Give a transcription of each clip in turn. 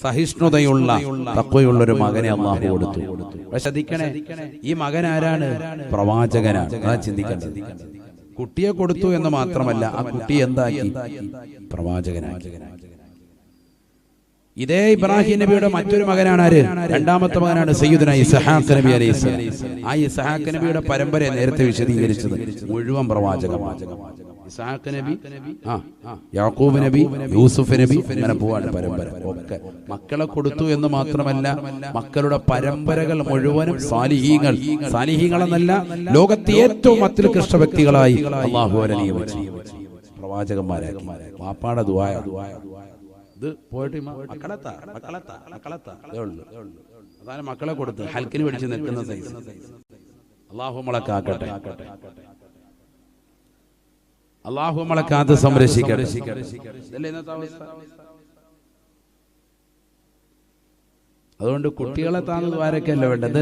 സഹിഷ്ണുതയുള്ള തഖ്വയുള്ള ഒരു മകനെ അല്ലാഹു കൊടുത്തു. ശ്രദ്ധിക്കണേ, ഈ മകൻ ആരാണ്? പ്രവാചകനാണ്. അതാ ചിന്തിക്കേണ്ടത്. കുട്ടിയെ കൊടുത്തു എന്ന് മാത്രമല്ല, ആ കുട്ടി എന്താക്കി? പ്രവാചകനാക്കി. ഇതേ ഇബ്രാഹിം നബിയുടെ മറ്റൊരു മകനാണ് ആര്? രണ്ടാമത്തെ മകനാണ് സയ്യിദുന ഇസ്ഹാഖ് നബി അലൈഹിസ്സലാം. ആ ഇസ്ഹാഖ് നബിയുടെ പരമ്പരയെ നേരത്തെ വിശദീകരിച്ചത് മുഴുവൻ പ്രവാചകമാണ്. ഇസ്ഹാഖ് നബി, യാക്കൂബ് നബി, യൂസുഫ് നബി, അങ്ങനെ പോവാണ് പരമ്പര. ഒക്കെ മക്കളെ കൊടുത്തു എന്ന് മാത്രമല്ല, മക്കളുടെ പരമ്പരകൾ മുഴുവനും സാലിഹീങ്ങൾ. സാലിഹീങ്ങൾ എന്നല്ല, ലോകത്തെ ഏറ്റവും അത്യുത്കൃഷ്ട വ്യക്തികളായി അല്ലാഹു അവരെ നിയമിച്ചു, പ്രവാചകന്മാരാക്കി. വാപ്പാടെ ദുആ ഇത് പോയിട്ട് അതാണ് മക്കളെ കൊടുത്ത് ഹൽക്കിന് പിടിച്ച് നിൽക്കുന്ന സൈസ്. അല്ലാഹു നമ്മളെ കാക്കട്ടെ, അല്ലാഹു നമ്മളെ കാത്ത് സംരക്ഷിക്കട്ടെ. അതുകൊണ്ട് കുട്ടികളെ താന്ന് ദ്വാരക്കല്ല വേണ്ടത്.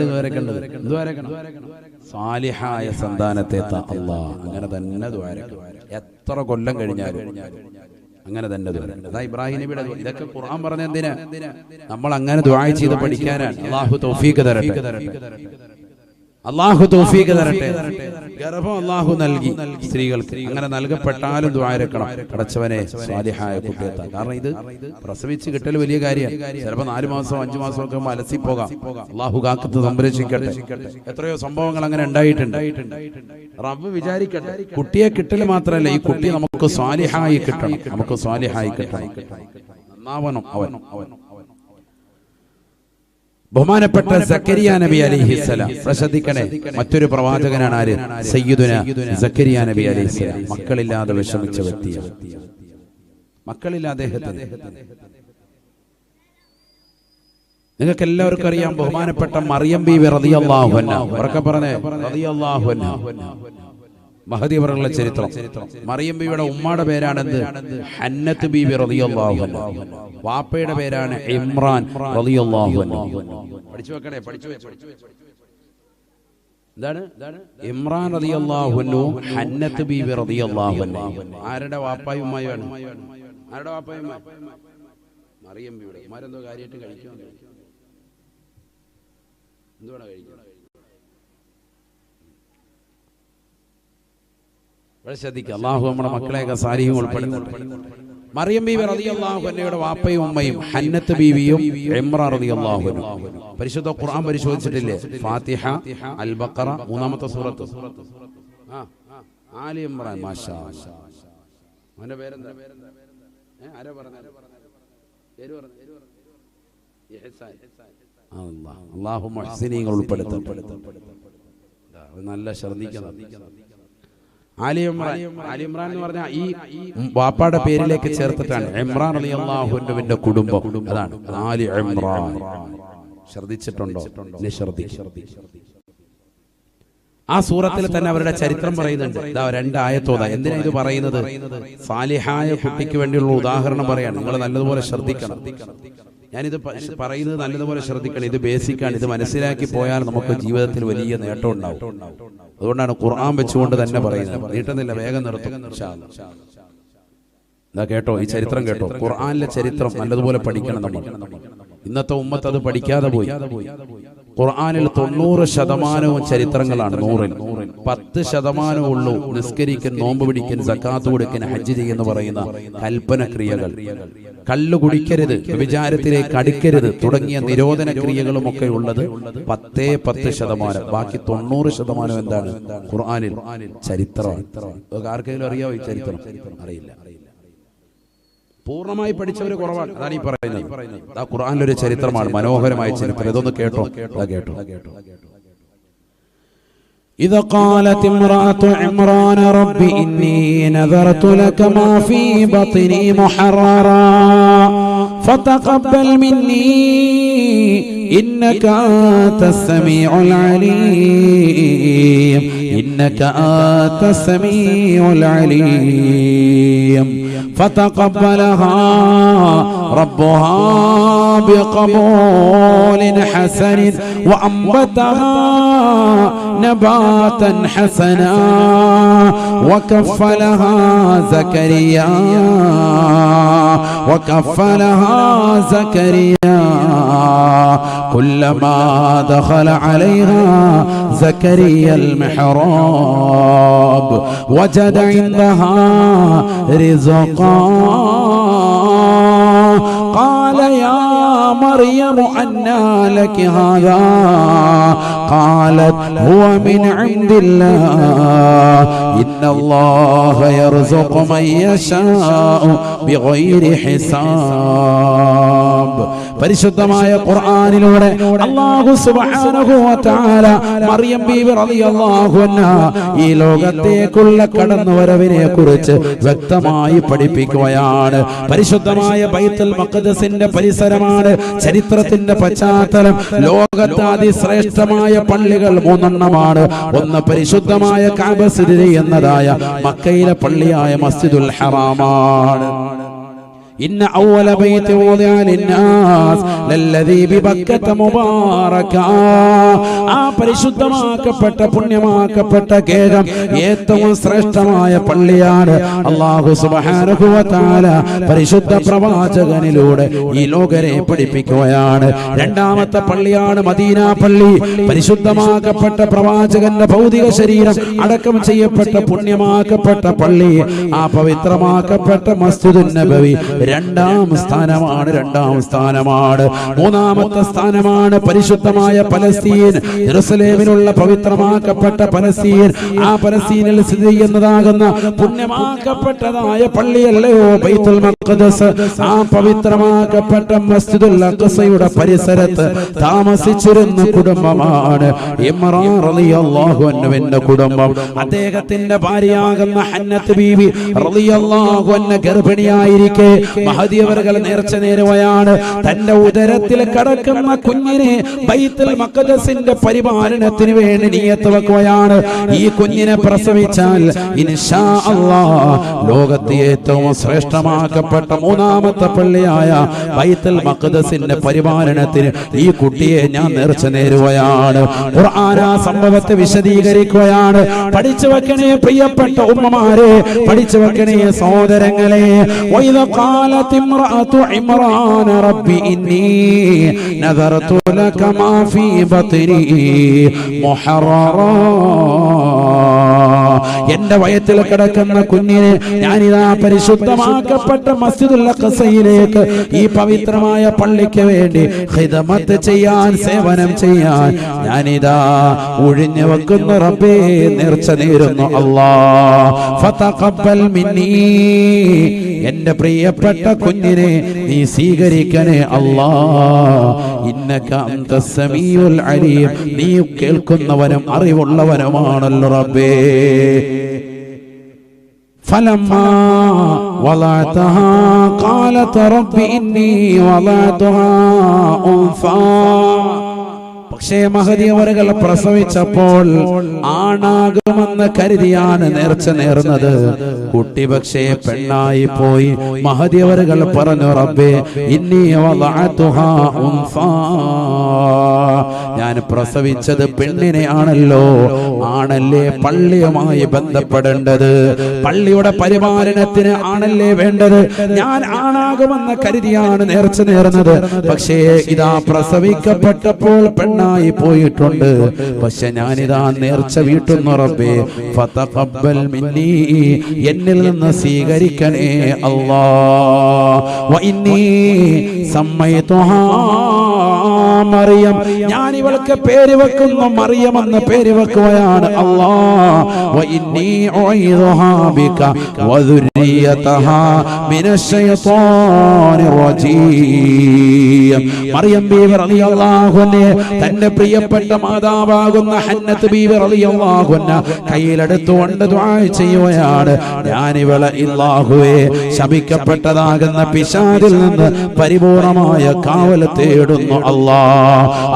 സാലിഹായ സന്താനത്തെ അല്ലാഹ് അങ്ങനെ തന്നെ ദ്വാരക്കും. എത്ര കൊല്ലം കഴിഞ്ഞാലും അങ്ങനെ തന്നെ ദുആ. അതാ ഇബ്രാഹിം നബിയുടെ ഇതൊക്കെ ഖുർആൻ പറഞ്ഞ എന്തിനാ? നമ്മൾ അങ്ങനെ ദുആ ചെയ്ത് പഠിക്കാനാണ്. അല്ലാഹു തൗഫീഖ് തരട്ടെ, അല്ലാഹു തൗഫീഖ് തരട്ടെ. ഗർഭം അല്ലാഹു നൽകി സ്ത്രീകൾക്ക്, അങ്ങനെ നൽകപ്പെട്ടാലും ദുആ ഇരക്കണം. പടച്ചവനെ സാലിഹായ കുട്ടിയെത്താൻ. കാരണം ഇത് പ്രസവിച്ച് കിട്ടൽ വലിയ കാര്യമാണ്. ചിലപ്പോൾ 4 മാസം 5 മാസം ഒക്കെ അലസിപ്പോകാം. അല്ലാഹു കാക്കത്ത് സംരക്ഷിക്കട്ടെ. എത്രയോ സംഭവങ്ങൾ അങ്ങനെ ഉണ്ടായിട്ടുണ്ട്. റബ്ബ് വിചാരിക്കട്ടെ, കുട്ടിയെ കിട്ടൽ മാത്രമല്ല, ഈ കുട്ടി നമുക്ക് സാലിഹായി കിട്ടണം. നമുക്ക് സാലിഹായി കിട്ടണം, നന്നാവണം അവൻ. ബഹുമാനപ്പെട്ട സക്കരിയ നബി അലൈഹിസ്സലാം. ശ്രദ്ധിക്കണേ, മറ്റൊരു പ്രവാചകനാണ് ആര്? സയ്യിദുന സക്കരിയ നബി അലൈഹിസ്സലാം. മക്കളില്ലാതെ വിഷമിച്ച വ്യക്തിയാണ്. മക്കളില്ല അദ്ദേഹത്തിന്. നിങ്ങൾക്ക് എല്ലാവർക്കും അറിയാം, ബഹുമാനപ്പെട്ട മറിയം ബീവി റളിയല്ലാഹു അൻഹ. ഉറക്കെ പറഞ്ഞേ, റളിയല്ലാഹു അൻഹ. മഹദി അവരുടെ ചരിത്രം. മറിയം ബീവിയുടെ ഉമ്മയുടെ പേരാണെന്ത്? ഹന്നത്ത് ബീവി റളിയല്ലാഹു അൻഹ. വാപ്പയുടെ പേരാണ് ഇമ്രാൻ റളിയല്ലാഹു അൻഹു. പഠിച്ചു വെക്കണേ, പഠിച്ചു. എന്താണ് ഇമ്രാൻ റളിയല്ലാഹു അൻഹു, ഹന്നത്ത് ബീവി റളിയല്ലാഹു അൻഹ. ആരുടെ വാപ്പായും ഉമ്മയുമാണ്? ആരുടെ വാപ്പായും? മറിയം ബീവിയുടെ. ഉമ്മാരെന്തോ കാര്യമായിട്ട് കഴിക്കാൻ എന്തുവേണം കഴിക്കണം. ശ്രദ്ധിക്കുക, അല്ലാഹു നമ്മുടെ മക്കളെയൊക്കെ സാലിഹീൻ ഉൾപ്പെടുത്തട്ടെ. മറിയം ബീവി റളിയല്ലാഹു അൻഹയുടെ വാപ്പയും ഉമ്മയും ഹന്നത്ത് ബീവിയും ഇമ്രാൻ റളിയല്ലാഹു അൻഹു. പരിശുദ്ധ ഖുർആൻ പരിശോധിച്ചിട്ടില്ലേ? ഫാത്തിഹ, അൽ ബഖറ, 3-ാമത്തെ സൂറത്ത്, ആലി ഇമ്രാൻ. മാഷാ അല്ലാഹ്. അവന്റെ പേരെന്താ? ആരാ പറഞ്ഞത്? പേര് പറഞ്ഞു. ഇഹ്സാൻ. അല്ലാഹു മുഹ്സിനീങ്ങൾ ഉൾപ്പെടുത്തട്ടെ. നല്ല ശ്രദ്ധിക്കണം. ആലി ഇമ്രാൻ എന്ന് പറഞ്ഞാൽ ഈ വാപ്പാടെ പേരിലേക്ക് ചേർത്തിട്ടാണ് ഇമ്രാൻ റളിയല്ലാഹു അൻഹുവിന്റെ കുടുംബം. അതാണ് ആലി ഇമ്രാൻ. ശ്രദ്ധിച്ചിട്ടുണ്ടോ? ആ സൂറത്തിൽ തന്നെ അവരുടെ ചരിത്രം പറയുന്നുണ്ട്. ഇതാ 2 ആയത്തോതാ. എന്തിനാ ഇത് പറയുന്നത്? സാലിഹായ കുട്ടിക്ക് വേണ്ടിയുള്ള ഉദാഹരണം പറയാണ്. നിങ്ങൾ നല്ലതുപോലെ ശ്രദ്ധിക്കണം. ഞാനിത് പറയുന്നത് നല്ലതുപോലെ ശ്രദ്ധിക്കണം. ഇത് ബേസിക്കാണ്. ഇത് മനസ്സിലാക്കി പോയാൽ നമുക്ക് ജീവിതത്തിൽ വലിയ നേട്ടം ഉണ്ടാവും. അതുകൊണ്ടാണ് ഖുർആൻ വെച്ചുകൊണ്ട് തന്നെ പറയുന്നത്. നീട്ടുന്നില്ല, വേഗം നിർത്തും. എന്താ കേട്ടോ, ഈ ചരിത്രം കേട്ടോ. ഖുർആനിലെ ചരിത്രം നല്ലതുപോലെ പഠിക്കണം നമ്മൾ. ഇന്നത്തെ ഉമ്മത്ത് അത് പഠിക്കാതെ പോയി. ഖുർആനിൽ 90% ചരിത്രങ്ങളാണ്. 100-ൽ 10% ഉള്ളൂ നിസ്കരിക്കൻ, നോമ്പ് പിടിക്കൻ, സക്കാത്ത് കൊടുക്കൻ, ഹജ്ജ് ചെയ്യുന്ന പറയുന്ന കൽപ്പന ക്രിയകൾ. കള്ളു കുടിക്കരുത്, വ്യഭിചാരത്തിലേക്ക് അടുക്കരുത് തുടങ്ങിയ നിരോധന ക്രിയകളുമൊക്കെ ഉള്ളത് 10%. ബാക്കി 90% എന്താണ്? ഖുർആനിൽ ചരിത്രമാണ്. ആർക്കെങ്കിലും അറിയാവോ ഈ ചരിത്രം? അറിയില്ല. പൂർണ്ണമായി പഠിച്ചവര് കുറവാണ്. അതാണ് ഈ പറയുന്നത്. ആ ഖുർആനിലൊരു ചരിത്രമാണ്, മനോഹരമായ ചരിത്രം. ഇതൊന്ന് കേട്ടോ. കേട്ടോ. إذا قالت امرأة عمران رب إني نذرت لك ما في بطني محررا فتقبل مني إنك أنت السميع العليم. إنك أنت السميع العليم. فتقبلها ربها بقبول حسن وأنبتها نباتا حسنا وكفلها زكريا كلما دخل عليها زكريا المحراب وجد عندها رزقا قال يا مريم أنى لك هذا قالت هو من عند الله إن الله يرزق من يشاء بغير حساب. പരിശുദ്ധമായ ഖുർആനിലൂടെ അല്ലാഹു സുബ്ഹാനഹു വ തആല മറിയം ബീവി റളിയല്ലാഹു അൻഹാ ഈ ലോകത്തേക്കുള്ള കടന്നുവരവിനെ കുറിച്ച് വ്യക്തമായി പഠിപ്പിക്കുകയാണ്. പരിശുദ്ധമായ ബൈത്തുൽ മഖ്ദസിന്റെ പരിസരമാണ് ചരിത്രത്തിന്റെ പശ്ചാത്തലം. ലോകത്തെ അതിശ്രേഷ്ഠമായ പള്ളികൾ 3 എണ്ണമാണ്. ഒന്ന് പരിശുദ്ധമായ കഅബ സ്ഥിതി ചെയ്യുന്നതായ മക്കയിലെ പള്ളിയായ മസ്ജിദുൽ ഹറാമാണ്. إن أول بيت وضع للناس للذي ببكة مباركا പരിശുദ്ധമാക്കപ്പെട്ട പുണ്യമാക്കപ്പെട്ട കേരം ഏറ്റവും ശ്രേഷ്ഠമായ പള്ളിയാണ്. അല്ലാഹു സുബ്ഹാനഹു വ തആല പരിശുദ്ധ പ്രവാചകനിലൂടെ ഈ ലോകരെ പഠിപ്പിക്കുകയാണ്. രണ്ടാമത്തെ പള്ളിയാണ് മദീന പള്ളി. പരിശുദ്ധമാക്കപ്പെട്ട പ്രവാചകന്റെ ഭൗതിക ശരീരം അടക്കം ചെയ്യപ്പെട്ട പുണ്യമാക്കപ്പെട്ട പള്ളി. ആ പവിത്രമാക്കപ്പെട്ട മസ്ജിദുൻ നബവി രണ്ടാം സ്ഥാനമാണ്. മൂന്നാമത്തെ സ്ഥാനമാണ് പരിശുദ്ധമായ പലസ്തീൻ. ജെറുസലേമിനുള്ള പവിത്രമാക്കപ്പെട്ട പലസ്തീൻ. ആ പലസ്തീനിൽ സ്ഥിതി ചെയ്യുന്നതാകുന്ന പുണ്യമാക്കപ്പെട്ടതായ പള്ളിയല്ലയോ ബൈത്തുൽ മഖ്ദസ്. ആ പവിത്രമാക്കപ്പെട്ട മസ്ജിദുൽ അഖ്സയുടെ പരിസരത്ത് താമസിച്ചിരുന്ന കുടുംബമാണ് ഇമ്രാൻ റളിയല്ലാഹു അൻഹുവിന്റെ കുടുംബം. അദ്ദേഹത്തിന്റെ ഭാര്യയാകുന്ന ഹന്നത്ത് ബീവി റളിയല്ലാഹു അൻഹ ഗർഭിണിയായിരിക്കെ മഹദി അവர்கள் നേർച്ച നേരുകയാണ്. തന്റെ ഉദരത്തിൽ കിടക്കുന്ന കുഞ്ഞിനെ ബൈത്തുൽ മഖ്ദസിന്റെ പരിപാലനത്തിന് വേണ്ടി നിയത്ത് വെക്കുകയാണ്. ഈ കുഞ്ഞിനെ പ്രസവിച്ചാൽ ഇൻഷാ അല്ലാഹ് ലോകത്തെ ഏറ്റവും ശ്രേഷ്ഠമാക്കപ്പെട്ട മൂന്നാമത്തെ പള്ളിയായ ബൈത്തുൽ മഖ്ദസിന്റെ പരിപാലനത്തിന് ഈ കുട്ടിയെ ഞാൻ നേർച്ച നേരുകയാണ്. ഖുർആൻ ആ സംഭവത്തെ വിശദീകരിക്കുകയാണ്. പഠിച്ചു വെക്കണേ പ്രിയപ്പെട്ട ഉമ്മമാരെ, പഠിച്ചു വെക്കണേ സഹോദരങ്ങളെ. قالت امرأة عمران ربي إني نذرت لك ما في بطني محررا. എന്റെ വയറ്റിൽ കിടക്കുന്ന കുഞ്ഞിനെ ഞാനിതാ പരിശുദ്ധമാക്കപ്പെട്ട മസ്ജിദുൽ അഖ്സയിലേക്ക് ഈ പവിത്രമായ പള്ളിക്ക് വേണ്ടി ഖിദ്മത്ത് ചെയ്യാൻ, സേവനം ചെയ്യാൻ ഞാനിതാ ഒഴിഞ്ഞു വെക്കുന്നു റബ്ബേ, നേർച്ച നേരുന്നു അല്ലാഹ്. ഫതഖബ്ബൽ മിന്നീ, എന്റെ പ്രിയപ്പെട്ട കുഞ്ഞിനെ നീ സ്വീകരിക്കണേ അല്ലാഹ്. ഇന്നക അൻതസ് സമീഉൽ അലീം, നീ കേൾക്കുന്നവനും അറിവുള്ളവനുമാണല്ലോ റബ്ബേ. فلما وضعتها قالت رب إني وضعتها أنثى. പക്ഷേ മഹദി അവர்கள் പ്രസവിച്ചപ്പോൾ ആണാകുമെന്ന് കരുതിയാണ് നേർച്ച നേർന്നത്. കുട്ടി പക്ഷേ പെണ്ണായി പോയി. മഹദി അവர்கள் പറഞ്ഞു റബ്ബേ ഇന്നി വദഅതുഹാ ഉൻസാ, ഞാൻ പ്രസവിച്ചത് പെണ്ണിനെ ആണല്ലോ. ആണല്ലേ പള്ളിയുമായി ബന്ധപ്പെടേണ്ടത്, പള്ളിയുടെ പരിപാലനത്തിന് ആണല്ലേ വേണ്ടത്. ഞാൻ ആണാകുമെന്ന് കരുതിയാണ് നേർച്ച നേർന്നത്. പക്ഷേ ഇതാ പ്രസവിക്കപ്പെട്ടപ്പോൾ പെണ്ണായി പോയിട്ടുണ്ട്. പക്ഷെ ഞാനിതാ നേർച്ച വീട്ടുന്നു റബ്ബേ. ഫതഖബ്ബൽ മിന്നീ, എന്നിൽ നിന്ന് സ്വീകരിക്കണേ അല്ലാഹ്. വ ഇന്നി സമ്മൈതുഹാ മറിയം, ഞാൻ ഇവൾക്ക് പേര് വെക്കുന്നു മറിയം എന്ന പേര് വെക്കുകയാണ് അല്ലാഹ്. വ ഇന്നി ഉഈദുഹാ ബിക വ ദുർരിയതഹാ മിനശ് ശൈത്വാനിർ റജീം. മറിയം ബീവി റളിയല്ലാഹു അൻഹ തന്റെ പ്രിയപ്പെട്ട മാതാവാകുന്ന ഹന്നത്ത് ബീവി റളിയല്ലാഹു അൻഹ കയ്യിലെടുത്തുകൊണ്ട് ദുആ ചെയ്യുകയാണ്. ഞാൻ ഇവളെ അല്ലാഹുവേ ശപിക്കപ്പെട്ടതാകുന്ന പിശാചിൽ നിന്ന് പരിപൂർണമായ കാവൽ തേടുന്നു അല്ലാഹ്.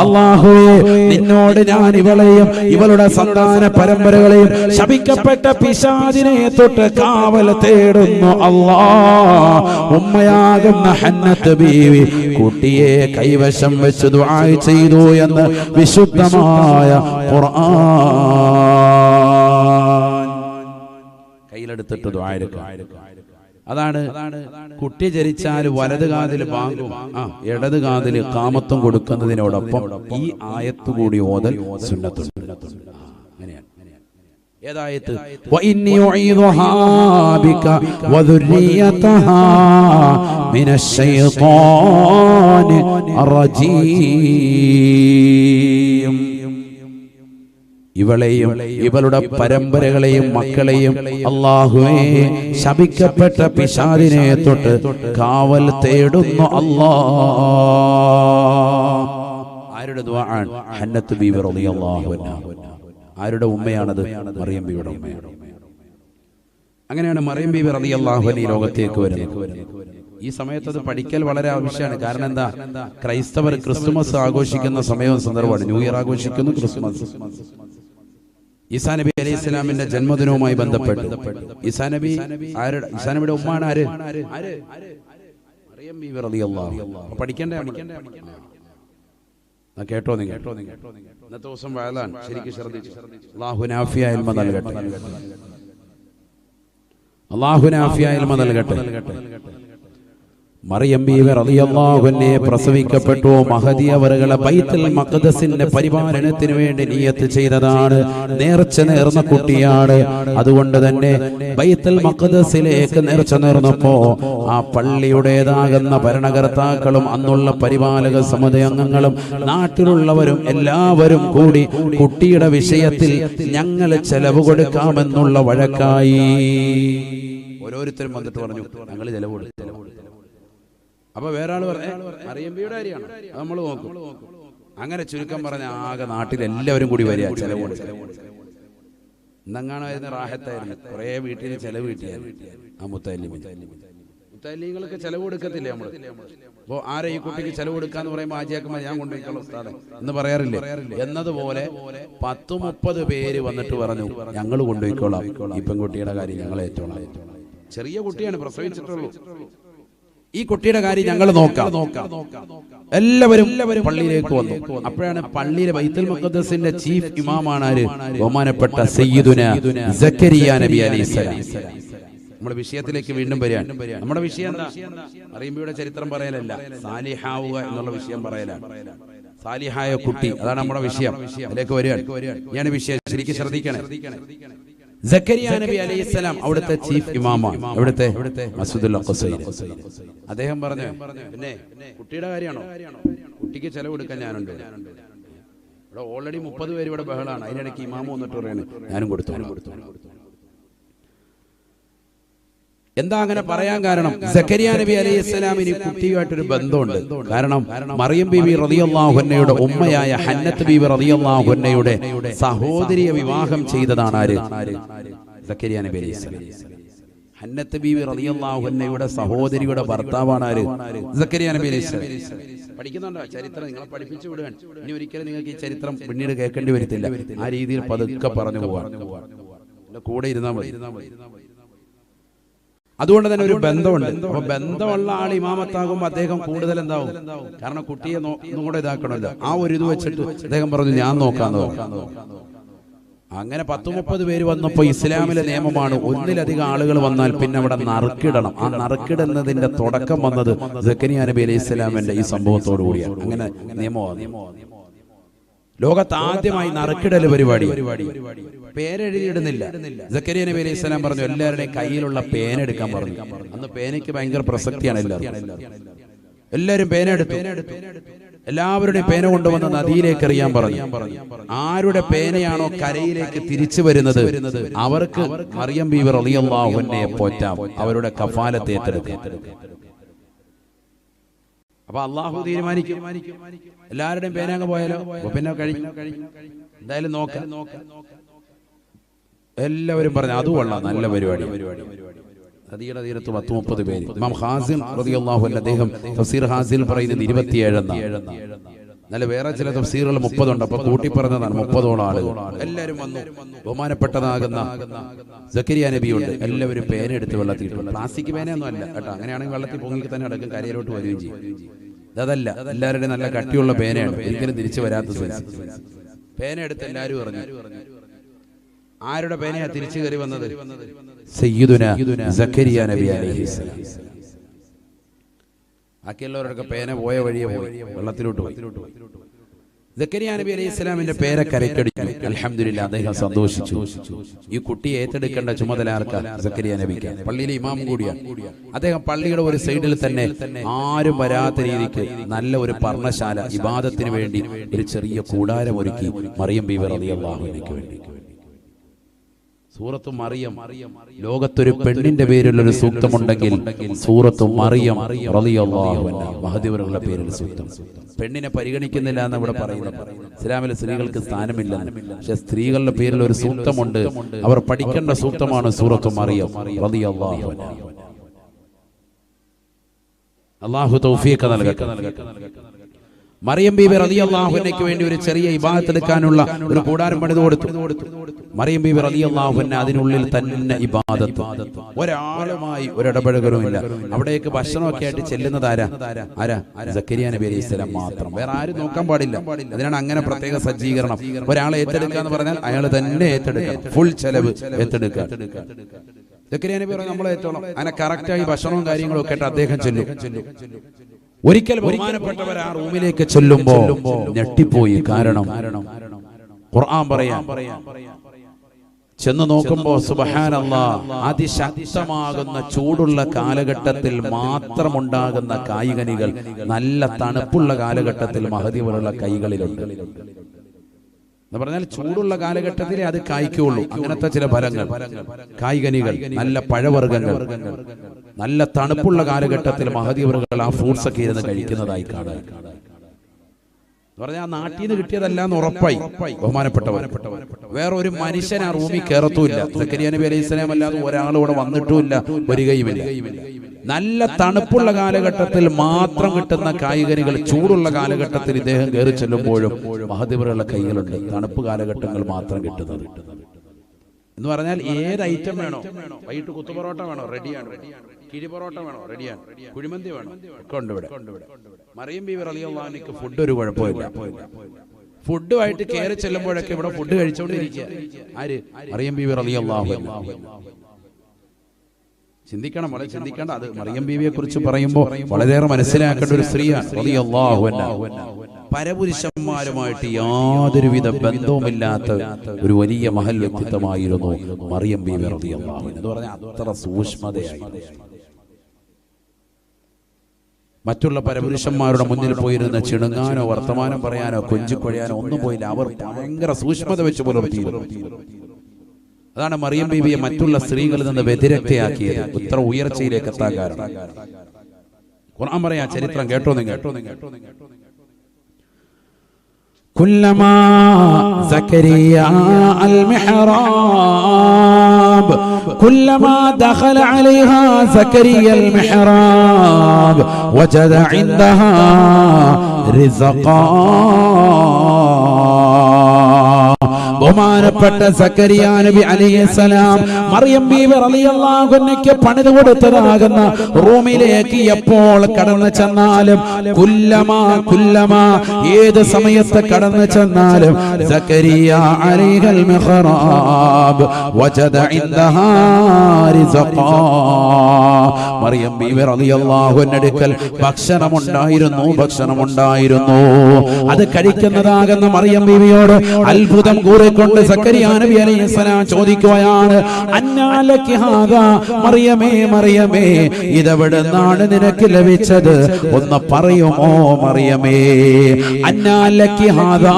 അല്ലാഹുവേ നിന്നോട് ഞാൻ ഇവളെയും ഇവളുടെ സന്താന പരമ്പരകളെയും ശപിക്കപ്പെട്ട പിശാചിനെ തൊട്ട് കാവൽ തേടുന്നു അല്ലാഹ്. ഉമ്മയാകുന്ന ഹന്നത്ത് ബീവി കുട്ടിയെ കൈവശം വെച്ച് ദുആ ചെയ്തു എന്ന് വിശുദ്ധമായ ഖുർആൻ. കയ്യിലെടുത്തിട്ട് ദുആ എടുക്കുക. അതാണ് കുട്ടി ജനിച്ചാൽ വലത് കാതിൽ ബാങ്കും ഇടത് കാതിൽ കാമത്തും കൊടുക്കുന്നതിനോടൊപ്പം ഈ ആയത്ത് കൂടി ഓതൽ സുന്നത്തുണ്ട്. അങ്ങനെയാണ്. ഏതായത്ത്? വഇന്നി ഉഈദുഹാ ബിക വദുർരിയതഹാ മിനശ് ശൈത്വാനി അർറജീം. ഇവളെയും ഇവളുടെ പരമ്പരകളെയും മക്കളെയും അല്ലാഹുവേ ശപിക്കപ്പെട്ട പിശാചിനെ തൊട്ട് കാവൽ തേടുന്നു അല്ലാഹ്. ആരുടെ ദുആആണ്? ഹന്നത്ത് ബീവി റളിയല്ലാഹു അൻഹാ. ആരുടെ ഉമ്മയാണത്? മറിയം ബീവിയുടെ ഉമ്മയാണ്. അങ്ങനെയാണ് മറിയം ബീവി റളിയല്ലാഹു അൻഹ ഈ ലോകത്തേക്ക് വരുന്നത്. ഈ സമയത്ത് അത് പഠിക്കൽ വളരെ ആവശ്യമാണ്. കാരണം എന്താ? ക്രൈസ്തവർ ക്രിസ്തുമസ് ആഘോഷിക്കുന്ന സമയവും സന്ദർഭമാണ്. ന്യൂ ഇയർ ആഘോഷിക്കുന്നു, ക്രിസ്മസ്. ഈസാ നബി അലൈഹി സ്വലാമിന്റെ ജന്മദിനവുമായി ബന്ധപ്പെട്ട് ഈസാ നബിയുടെ ഉമ്മാണ് ആര്? മറിയം ബീവി റളിയല്ലാഹു അൻഹ. പഠിക്കണ്ടേ? കേട്ടോ നിങ്ങൾ? ഇന്നത്തെ ദിവസം വയലാണ്, ശരിക്കും ശ്രദ്ധിച്ചു. അല്ലാഹു നാഫിയ ഇൽമ നൽകട്ടെ. അല്ലാഹു നാഫിയ ഇൽമ നൽകട്ടെ. മറിയം ബീവി റളിയല്ലാഹു അൻഹയെ പ്രസവിക്കപ്പെട്ടു. മഹദി അവറുകളെ ബൈത്തുൽ മഖ്ദസിന്റെ പരിപാലനത്തിന് വേണ്ടി നിയത്ത് ചെയ്തതാണ്. നേർച്ച നേർന്ന കുട്ടിയാണ്. അതുകൊണ്ട് തന്നെ ബൈത്തുൽ മഖ്ദസിലേക്ക് നേർച്ച നേർന്നപ്പോ ആ പള്ളിയുടേതാകുന്ന ഭരണകർത്താക്കളും അന്നുള്ള പരിപാലക സമിതി അംഗങ്ങളും നാട്ടിലുള്ളവരും എല്ലാവരും കൂടി കുട്ടിയുടെ വിഷയത്തിൽ ഞങ്ങൾ ചെലവ് കൊടുക്കാമെന്നുള്ള വഴക്കായി. ഓരോരുത്തരും വന്നിട്ട് പറഞ്ഞു ഞങ്ങൾ ചെലവ് കൊടുക്കും. അപ്പൊ വേറെ ആള് പറഞ്ഞു മറിയം ബീവിയുടെ കാര്യമാണ്, അത് നമ്മൾ നോക്കും. അങ്ങനെ ചുരുക്കം പറഞ്ഞ ആകെ നാട്ടിൽ എല്ലാവരും കൂടി വരിക ചെലവ് കൊടുക്കുക. ഇന്നെങ്ങാണായിരുന്നു റാഹത്തായിരുന്നു. കുറെ വീട്ടിൽ ചെലവ് കിട്ടിയായിരുന്നു. ആ മുത്തല്ലിങ്ങൾക്ക് ചെലവ് കൊടുക്കത്തില്ലേ നമ്മൾ? അപ്പോ ആരെ ഈ കുട്ടിക്ക് ചെലവ് കൊടുക്കാന്ന് പറയുമ്പോൾ ആജിയാക്കുമ്പോൾ ഞാൻ കൊണ്ടുപോയിക്കോളാം ഉസ്താദേ എന്ന് പറയാറില്ലേ? എന്നതുപോലെ 10-30 പേര് വന്നിട്ട് പറഞ്ഞു ഞങ്ങൾ കൊണ്ടുപോയിക്കോളാം, ഈ പെൺകുട്ടിയുടെ കാര്യം ഞങ്ങൾ ഏറ്റോളാം. ചെറിയ കുട്ടിയാണ്, പ്രസവിച്ചിട്ടുള്ളൂ. ഈ കുട്ടിയുടെ കാര്യം ഞങ്ങൾ നോക്കാം. എല്ലാവരും പള്ളിയിലേക്ക് വന്നു. അപ്പോഴാണ് പള്ളിയിലെ ബൈത്തുൽ മുഖദ്ദസിന്റെ ചീഫ് ഇമാമാണ് ആര്? ബഹുമാനപ്പെട്ട സയ്യിദുനാ സക്കരിയ നബി അലൈഹിസ്സലാം. നമ്മുടെ വിഷയത്തിലേക്ക് വീണ്ടും വരികയാണ്. നമ്മുടെ വിഷയം എന്താ? മറിയം ബീവിയുടെ ചരിത്രം പറയലല്ല, സാലിഹാവുക എന്നുള്ള വിഷയം പറയലാണ്. സാലിഹായ കുട്ടി, അതാണ് നമ്മുടെ വിഷയം. അതിലേക്ക് വരികയാണ്. ഞാൻ വിഷയം ശരിക്കും ശ്രദ്ധിക്കണേ. സക്കരിയ നബി അലൈഹിസ്സലാം അവിടുത്തെ ചീഫ് ഇമാമാണ്. അവിടുത്തെ മസ്ജിദുൽ അഖ്സയിൽ. അദ്ദേഹം പറഞ്ഞു പിന്നെ കുട്ടിയുടെ കാര്യമാണോ? കുട്ടിക്ക് ചെലവ് കൊടുക്കാൻ ഞാനുണ്ട്. ഇവിടെ ഓൾറെഡി 30 പേര് ഇവിടെ ബഹളാണ്. അതിനിടയ്ക്ക് ഇമാമ വന്നിട്ട് പറയാണ് ഞാനും കൊടുത്തു. എന്താ അങ്ങനെ പറയാൻ കാരണം? സക്കരിയ നബി അലൈഹിസ്സലാമിന് കുട്ടിയുമായിട്ടൊരു ബന്ധമുണ്ട്. കാരണം മറിയം ബീവി റളിയല്ലാഹു അൻഹയുടെ ഉമ്മയായ ഹന്നത്ത് ബീവി റളിയല്ലാഹു അൻഹയുടെ സഹോദരിയെ വിവാഹം ചെയ്തതാണ് ആര്? സക്കരിയ നബി അലൈഹിസ്സലാം. ഹന്നത്ത് ബീവി റളിയല്ലാഹു അൻഹയുടെ സഹോദരിയുടെ ഭർത്താവാണ് ആര്? സക്കരിയ നബി അലൈഹിസ്സലാം. പഠിക്കുന്നുണ്ടോ ചരിത്രം? നിങ്ങളെ പഠിപ്പിച്ചു വിടുകയാണ്. ഇനി ഒരിക്കലും നിങ്ങൾക്ക് ഈ ചരിത്രം പിന്നീട് കേൾക്കേണ്ടി വരത്തില്ല. ആ രീതിയിൽ പതുക്കെ പറഞ്ഞു പോവാൻ കൂടെ ഇരുന്നാൽ മതി. അതുകൊണ്ട് തന്നെ ഒരു ബന്ധമുണ്ട്. അപ്പൊ ബന്ധമുള്ള ആൾ ഇമാമത്താകുമ്പോൾ അദ്ദേഹം കൂടുതൽ എന്താവും? കാരണം കുട്ടിയെ ഒന്നുകൂടെ ഇതാക്കണമല്ലോ. ആ ഒരു ഇത് വെച്ചിട്ട് അദ്ദേഹം പറഞ്ഞു ഞാൻ നോക്കാന്ന് പറഞ്ഞു. അങ്ങനെ 10-30 പേര് വന്നപ്പോ ഇസ്ലാമിലെ നിയമമാണ്, ഒന്നിലധികം ആളുകൾ വന്നാൽ പിന്നെ അവിടെ നറുക്കിടണം. ആ നറുക്കിടുന്നതിന്റെ തുടക്കം വന്നത് സക്കരിയ നബി അലൈഹിസ്സലാമിന്റെ ഈ സംഭവത്തോടു കൂടിയാണ്. അങ്ങനെ നിയമമാണ്. ലോകത്ത് ആദ്യമായി നറുക്കിടൽ പരിപാടി. പേരെഴുതിയിടുന്നില്ല. സക്കരിയ നബി അലൈഹി സ്വലാം പറഞ്ഞു എല്ലാവരുടെയും കയ്യിലുള്ള പേന എടുക്കാൻ പറഞ്ഞു. അന്ന് പേനയ്ക്ക് ഭയങ്കര പ്രസക്തിയാണ്. എല്ലാവരും പേന എടുത്തു. എല്ലാവരുടെയും പേന കൊണ്ടുവന്ന് നദിയിലേക്ക് എറിയാൻ പറഞ്ഞു. ആരുടെ പേനയാണോ കരയിലേക്ക് തിരിച്ചു വരുന്നത് അവർക്ക് മറിയം ബീവി റളിയല്ലാഹു അൻഹയെ പോറ്റാം, അവരുടെ കഫാലത്ത് ഏറ്റെടുക്കാം. അപ്പൊ അള്ളാഹു തീരുമാനിക്കും. എല്ലാവരുടെയും പേന അങ്ങ് പോയാലോ? പിന്നെ കഴിഞ്ഞു. എന്തായാലും നോക്കാം. എല്ലാവരും പറഞ്ഞു അത് കൊള്ളാം, നല്ല പരിപാടി. നദിയുടെ തീരത്ത് 10-30 പേര്. ഇമാം ഹാസിം റളിയല്ലാഹു അൻഹു അദ്ദേഹം തഫ്സീർ ഹാസിൽ പറയുന്നത് 27 എന്നാണ്. എന്നാലും വേറെ ചില തഫ്സീറുകൾ 30 ഉണ്ട്. അപ്പൊ കൂട്ടി പറഞ്ഞതാണ് 30ഓളം ആളുകൾ. എല്ലാവരും വന്നു. ബഹുമാനപ്പെട്ടതാകുന്ന സക്കരിയ നബിയുണ്ട്. എല്ലാവരും പേന എടുത്ത് വെള്ളത്തിൽ ഇട്ടു. പ്ലാസ്റ്റിക് പേനയൊന്നും അല്ല കേട്ടോ. അങ്ങനെയാണെങ്കിൽ വെള്ളത്തിൽ പൊങ്ങി തന്നെ അടക്കം കരയിലോട്ട് വരികയും ചെയ്യും. അതല്ല, എല്ലാവരുടെയും നല്ല കട്ടിയുള്ള പേനയാണ്, ഒരിക്കലും തിരിച്ചു വരാത്ത സൈസ് പേന എടുത്ത് എല്ലാവരും പറഞ്ഞു. ആരുടെ പേനയാ തിരിച്ചു കയറി വന്നത്? സയ്യിദുനാ സക്കരിയ നബി അലൈഹിസ്സലാം. ബാക്കിയുള്ളവരൊക്കെ പേന പോയ വഴിയെ പോയി, വെള്ളത്തിലോട്ട് പോയി. സക്കരിയ നബി അലൈഹി സ്വലാമിന്റെ പേരെ കരയ്ക്കടിച്ചു. അൽഹംദുലില്ലാഹ്, അദ്ദേഹം സന്തോഷിച്ചു. ഈ കുട്ടിയെ ഏറ്റെടുക്കേണ്ട ചുമതല ആർക്കാ? സക്കരിയ നബിക്ക്. പള്ളിയിലെ ഇമാം കൂടിയാണ് അദ്ദേഹം. പള്ളിയുടെ ഒരു സൈഡിൽ തന്നെ ആരും വരാത്ത രീതിക്ക് നല്ല ഒരു പർണശാല, ഇബാദത്തിന് വേണ്ടി ഒരു ചെറിയ കൂടാരം ഒരുക്കി മറിയം ബീവി റളിയല്ലാഹു അൻഹയ്ക്ക് വേണ്ടി. സൂറത്തു മറിയം, ലോകത്തൊരു പെണ്ണിന്റെ പേരിലൊരു സൂക്തമുണ്ടെങ്കിൽ സൂറത്തു മറിയം റളിയല്ലാഹു അൻഹ, മഹദിവറുകളുടെ പേരിൽ സൂക്തം. പെണ്ണിനെ പരിഗണിക്കുന്നില്ല എന്ന് ഇവിടെ പറയുന്നത്. ഇസ്ലാമിലെ സ്ത്രീകൾക്ക് സ്ഥാനമില്ലെന്ന്. പക്ഷെ സ്ത്രീകളുടെ പേരിൽ ഒരു സൂക്തമുണ്ട്, അവർ പഠിക്കേണ്ട സൂക്തമാണ് സൂറത്തു മറിയം റളിയല്ലാഹു അൻഹ. അല്ലാഹു തൗഫീഖ് നൽകട്ടെ. മറിയം ബീബി റളിയല്ലാഹു അൻഹയ്ക്ക് വേണ്ടി ഒരു ചെറിയ ഇബാദത്ത് എടുക്കാനുള്ള ഒരു കൂടാരം പണിത് കൊടുത്തു. മറിയം ബീബി റളിയല്ലാഹു അൻഹ അതിനുള്ളിൽ തന്നെ ഇബാദത്ത്. ഒരാളുമായി ഒരിടപഴകലുമില്ല. അവിടേക്ക് ഭക്ഷണമൊക്കെ ആയിട്ട് ചെല്ലുന്നത് ആരാ? സക്കരിയ നബി അലൈഹി സ്വലാം മാത്രം. വേറെ ആരും നോക്കാൻ പാടില്ല. അതിനാണ് അങ്ങനെ പ്രത്യേക സജ്ജീകരണം. ഒരാളെ ഏറ്റെടുക്കുക എന്ന് പറഞ്ഞാൽ അയാൾ തന്നെ ഏറ്റെടുക്കണം, ഫുൾ ചെലവ് ഏറ്റെടുക്കുക. സക്കരിയ നബി പറഞ്ഞു നമ്മളെ ഏറ്റോളം അങ്ങനെ കറക്റ്റായി ഭക്ഷണവും കാര്യങ്ങളും ഒക്കെ ആയിട്ട് അദ്ദേഹം ചെല്ലും. ഒരിക്കൽ ബഹുമാനപ്പെട്ടവർ ആ റൂമിലേക്ക് ചെല്ലുമ്പോ ഞെട്ടിപ്പോയി. കാരണം ഖുർആൻ പറയാം, ചെന്ന് നോക്കുമ്പോ സുബ്ഹാനല്ലാഹ്, അതിശക്തമാകുന്ന ചൂടുള്ള കാലഘട്ടത്തിൽ മാത്രമുണ്ടാകുന്ന കായ്കനികൾ നല്ല തണുപ്പുള്ള കാലഘട്ടത്തിൽ മഹദിവറുള്ള കൈകളിലുണ്ട് എന്ന് പറഞ്ഞാൽ ചൂടുള്ള കാലഘട്ടത്തിലേ അത് കായ്ക്കുള്ളൂ. അങ്ങനത്തെ ചില ഫലങ്ങൾ, കായ്കനികൾ, നല്ല പഴവർഗ്ഗങ്ങൾ നല്ല തണുപ്പുള്ള കാലഘട്ടത്തിൽ മഹദിവറുകൾ ആ ഫ്രൂട്ട്സ് ഒക്കെ ഇരുന്ന് കഴിക്കുന്നതായി കാണാൻ. പറഞ്ഞാൽ ആ നാട്ടിൽ നിന്ന് കിട്ടിയതല്ല എന്ന് ഉറപ്പായി. ബഹുമാനപ്പെട്ടവർ, വേറൊരു മനുഷ്യൻ ആ റൂമിൽ കയറത്തുമില്ല. സക്കരിയ നബി അലൈഹി സ്വലാം അല്ലാതെ ഒരാൾ ഇവിടെ വന്നിട്ടുമില്ല, വരികയുമില്ല. നല്ല തണുപ്പുള്ള കാലഘട്ടത്തിൽ മാത്രം കിട്ടുന്ന കായ്കനികൾ ചൂടുള്ള കാലഘട്ടത്തിൽ ഇദ്ദേഹം കയറി ചെല്ലുമ്പോഴും മഹദിവറുകളുടെ കൈകളുണ്ട്. തണുപ്പ് കാലഘട്ടങ്ങൾ മാത്രം കിട്ടുന്നത് എന്ന് പറഞ്ഞാൽ ഏത് ഐറ്റം വേണോ, വൈകിട്ട് കുത്തുപൊറോട്ട വേണോ, റെഡിയാണ്. കിഴി പൊറോട്ട വേണോ, റെഡിയാണ്. കുഴിമന്തി വേണോ, ഒക്കെ ഉണ്ട് ഇവിടെ. മറിയം ബീവി റളിയല്ലാഹു അൻഹയ്ക്ക് ഫുഡ് ഒരു കുഴപ്പമില്ല. ഫുഡുമായിട്ട് കയറി ചെല്ലുമ്പോഴൊക്കെ ഇവിടെ ഫുഡ് കഴിച്ചോണ്ടിരിക്കുക. ആര്? മറിയം ബീവി റളിയല്ലാഹു അൻഹ. ചിന്തിക്കണം, വളരെ ചിന്തിക്കേണ്ട. അത് മറിയം ബീവിയെ കുറിച്ച് പറയുമ്പോൾ വളരെയേറെ മനസ്സിലാക്കേണ്ട ഒരു സ്ത്രീയാണ് റളിയല്ലാഹു അൻഹ. പരപുരുഷന്മാരുമായിട്ട് യാതൊരുവിധ ബന്ധവുമില്ലാത്ത ഒരു വലിയ മഹൽ വ്യക്തിത്വമായിരുന്നു മറിയം ബീവി റളിയല്ലാഹു അൻഹ. എന്ന് പറഞ്ഞാൽ അത്ര സൂക്ഷ്മതയായി. മറ്റുള്ള പരപുരുഷന്മാരുടെ മുന്നിൽ പോയിരുന്ന് ചിണുങ്ങാനോ വർത്തമാനം പറയാനോ കൊഞ്ചിക്കൊഴയാനോ ഒന്നും പോയില്ല. അവർ ഭയങ്കര സൂക്ഷ്മത വെച്ച് പുലർത്തിയിരുന്നു. അതാണ് മറിയം ബീവിയെ മറ്റുള്ള സ്ത്രീകളിൽ നിന്ന് വ്യതിരക്തയാക്കിയത്, ഇത്ര ഉയർച്ചയിലേക്ക് എത്താൻ കാരണം. ഖുർആൻ പറയാ, ചരിത്രം കേട്ടോ നിങ്ങൾ. كلما زكريا المحراب كلما دخل عليها زكريا المحراب وجد عندها رزقا. ബഹുമാനപ്പെട്ട സക്കരിയ നബി അലൈഹിസ്സലാം മറിയം ബീവി റളിയല്ലാഹു അൻഹയ്ക്ക് പണിത് കൊടുത്തതാകുന്ന റൂമിലേക്ക് എപ്പോൾ കടന്നു ചെന്നാലും കുല്ലമാ ഏത് സമയത്ത് കടന്നു ചെന്നാലും സക്കരിയ അലൈഹിൽ മിഹ്റാബ് വജദ ഇൻദഹാ റിസ്ഖാ. മറിയം ബീവി റളിയല്ലാഹു അൻഹയ്ക്ക് ഭക്ഷണമുണ്ടായിരുന്നു. അത് കഴിക്കുന്നതാകുന്ന മറിയം ബീവിയോട് അത്ഭുതം കൊണ്ട് സക്കരിയ നബി അലൈഹിസ്സലാം ചോദിക്കുകയാണ്, അന്നാലകി ഹാദാ, മറിയമേ ഇതെവിടുന്നാണ് നിനക്ക് ലഭിച്ചത്? ഒന്ന് പറയുമോ മറിയമേ? അന്നാലകി ഹാദാ,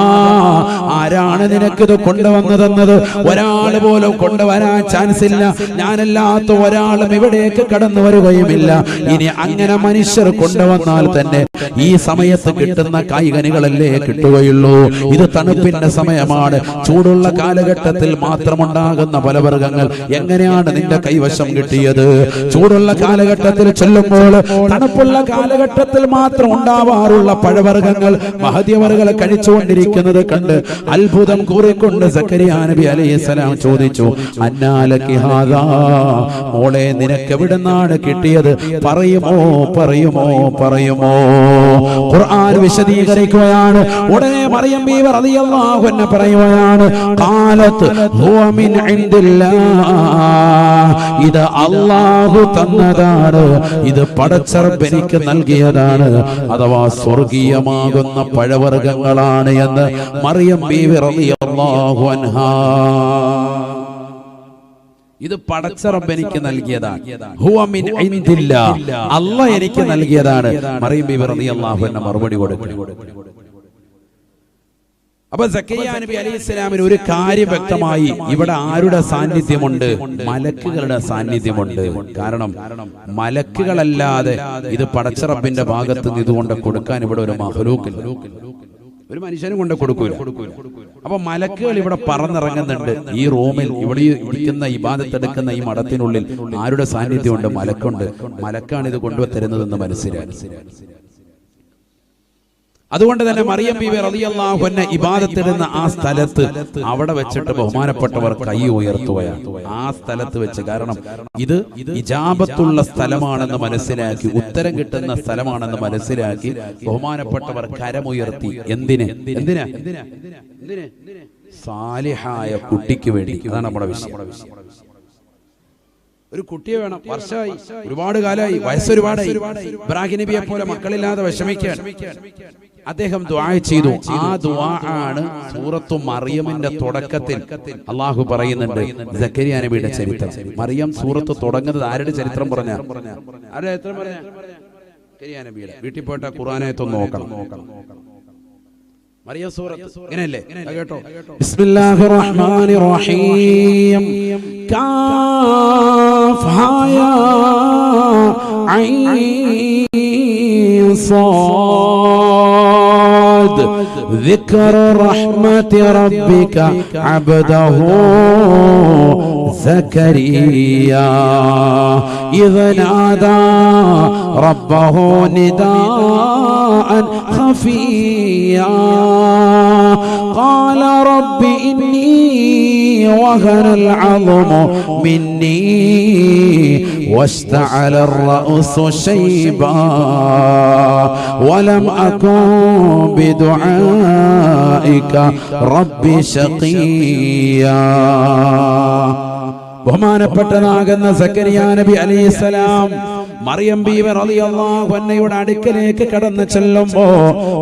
ആരാണ് നിനക്കിത് കൊണ്ടുവന്നതെന്നത്? ഒരാൾ പോലും കൊണ്ടുവരാൻ ചാൻസ് ഇല്ല. ഞാനല്ലാത്ത ഒരാളും ഇവിടേക്ക് കടന്നു വരികയുമില്ല. ഇനി അങ്ങനെ മനുഷ്യർ കൊണ്ടുവന്നാൽ തന്നെ ഈ സമയത്ത് കിട്ടുന്ന കായ്കനികളല്ലേ കിട്ടുകയുള്ളൂ. ഇത് തണുപ്പിന്റെ സമയമാണ്. ചൂടുള്ള കാലഘട്ടത്തിൽ മാത്രമുണ്ടാകുന്ന ഫലവർഗ്ഗങ്ങൾ എങ്ങനെയാണ് നിന്റെ കൈവശം കിട്ടിയത്? ചൂടുള്ള കാലഘട്ടത്തിൽ ചെല്ലുമ്പോൾ തണുപ്പുള്ള കാലഘട്ടത്തിൽ മാത്രം ഉണ്ടാവാറുള്ള പഴവർഗ്ഗങ്ങൾ മഹദിയവറുകൾ കഴിച്ചുകൊണ്ടിരിക്കുന്നത് കണ്ട് അത്ഭുതം കൂറിക്കൊണ്ട് സക്കരിയ നബി അലൈഹിസ്സലാം ചോദിച്ചു, അന്നാലകി ഹാദാ, മോളെ നിനക്ക് എവിടുന്നാണ് കിട്ടിയത്? പറയുമോ പറയുമോ പറയുമോ? ഖുർആൻ വിശദീകരിക്കുകയാണ്. ഉടനെ മറിയം ബീവി റളിയല്ലാഹു അൻഹ പറയുകയാണ്, ഖാലത്ത് ഹുവ മിൻ ഇൻദില്ലാഹ്, ഇത് അല്ലാഹു തന്നതാണ്, ഇത് പടച്ചറബ് എനിക്ക് നൽകിയതാണ്, അഥവാ സ്വർഗീയമാകുന്ന പഴവർഗ്ഗങ്ങളാണ് എന്ന് മറിയം ബീവി റളിയല്ലാഹു അൻഹ. ഇത് പടച്ചറബ് എനിക്ക് നൽകിയതാണ്, ഹുവ മിൻ ഇൻദില്ലാഹ്, അല്ലാഹ് എനിക്ക് നൽകിയതാണ്. മറിയം ബീവി റളിയല്ലാഹു അൻഹ മറുപടി കൊടുത്തു. അപ്പൊ സക്കരിയ നബി അലൈഹിസ്സലാമിന് ഒരു കാര്യം വ്യക്തമായി, ഇവിടെ ആരുടെ സാന്നിധ്യമുണ്ട്? മലക്കുകളുടെ സാന്നിധ്യമുണ്ട്. കാരണം മലക്കുകളല്ലാതെ ഇത് പടച്ചറബിന്റെ ഭാഗത്ത് നിന്ന് ഇതുകൊണ്ട് കൊടുക്കാൻ ഇവിടെ ഒരു മഖ്ലൂഖില്ല, ഒരു മനുഷ്യനും കൊണ്ട് കൊടുക്കൂല. അപ്പൊ മലക്കുകൾ ഇവിടെ പറന്നിറങ്ങുന്നുണ്ട്. ഈ റൂമിൽ ഇവിടെ ഇരിക്കുന്ന ഇബാദത്തെടുക്കുന്ന ഈ മഠത്തിനുള്ളിൽ ആരുടെ സാന്നിധ്യമുണ്ട്? മലക്കുണ്ട്. മലക്കാണ് ഇത് കൊണ്ടുവരുന്നതെന്ന് മനസ്സിലാക്കി. അതുകൊണ്ട് തന്നെ മറിയം ബീവി റളിയല്ലാഹു അൻഹ ഇബാദത്തിടുന്ന ആ സ്ഥലത്ത് അവിടെ വെച്ചിട്ട് ബഹുമാനപ്പെട്ടവർ കൈ ഉയർത്തുകയാണ്. ആ സ്ഥലത്ത് വെച്ച്, കാരണം ഇത് ഇജാബത്തുള്ള സ്ഥലമാണെന്ന് മനസ്സിലാക്കി, ഉത്തരം കിട്ടുന്ന സ്ഥലമാണെന്ന് മനസ്സിലാക്കി ബഹുമാനപ്പെട്ടവർ കരമുയർത്തി. എന്തിന്? സാലിഹായ കുട്ടിക്ക് വേണ്ടി. അതാണ് നമ്മുടെ വിഷയം. ഒരു കുട്ടിയെ വേണം. വർഷമായി, ഒരുപാട് കാലമായി, വയസ്സൊരുപാടായി. ഇബ്രാഹിം നബിയെ പോലെ മക്കളില്ലാതെ വിഷമിക്കാൻ അദ്ദേഹം ദുആ ചെയ്തു. ആ ദുആ ആണ് സൂറത്തു മറിയമിന്റെ തുടക്കത്തിൽ അള്ളാഹു പറയുന്നുണ്ട് സക്കരിയ നബിയുടെ ചരിത്രം. മറിയം സൂറത്ത് തുടങ്ങുന്നത് ആരുടെ ചരിത്രം പറഞ്ഞ? ആരുടെ ചരിത്രം പറഞ്ഞ? സക്കരിയ നബിയുടെ. വീട്ടിൽ പോയിട്ട് ഖുർആനായത്തൊന്ന് നോക്കണം. മറിയം സൂറത്ത് ഇങ്ങനെയല്ലേ? കേട്ടോ, ബിസ്മില്ലാഹിർ റഹ്മാനിർ റഹീം, കാഫ് ഹാ യാ ഐൻ സാദ്, ذكر رحمة ربك عبده زكريا إذ نادى ربه نداء خفيا قال رب إني وهن العظم مني واشتعل الرأس شيبا ولم أكن بدعائك رب شقيا. ബഹുമാനപ്പെട്ടതാകുന്ന സക്കരിയ നബി അലൈഹിസ്സലാം മറിയം ബീവി റളിയല്ലാഹു അൻഹയുടെ അടുക്കലേക്ക് കടന്നു ചെല്ലുമ്പോ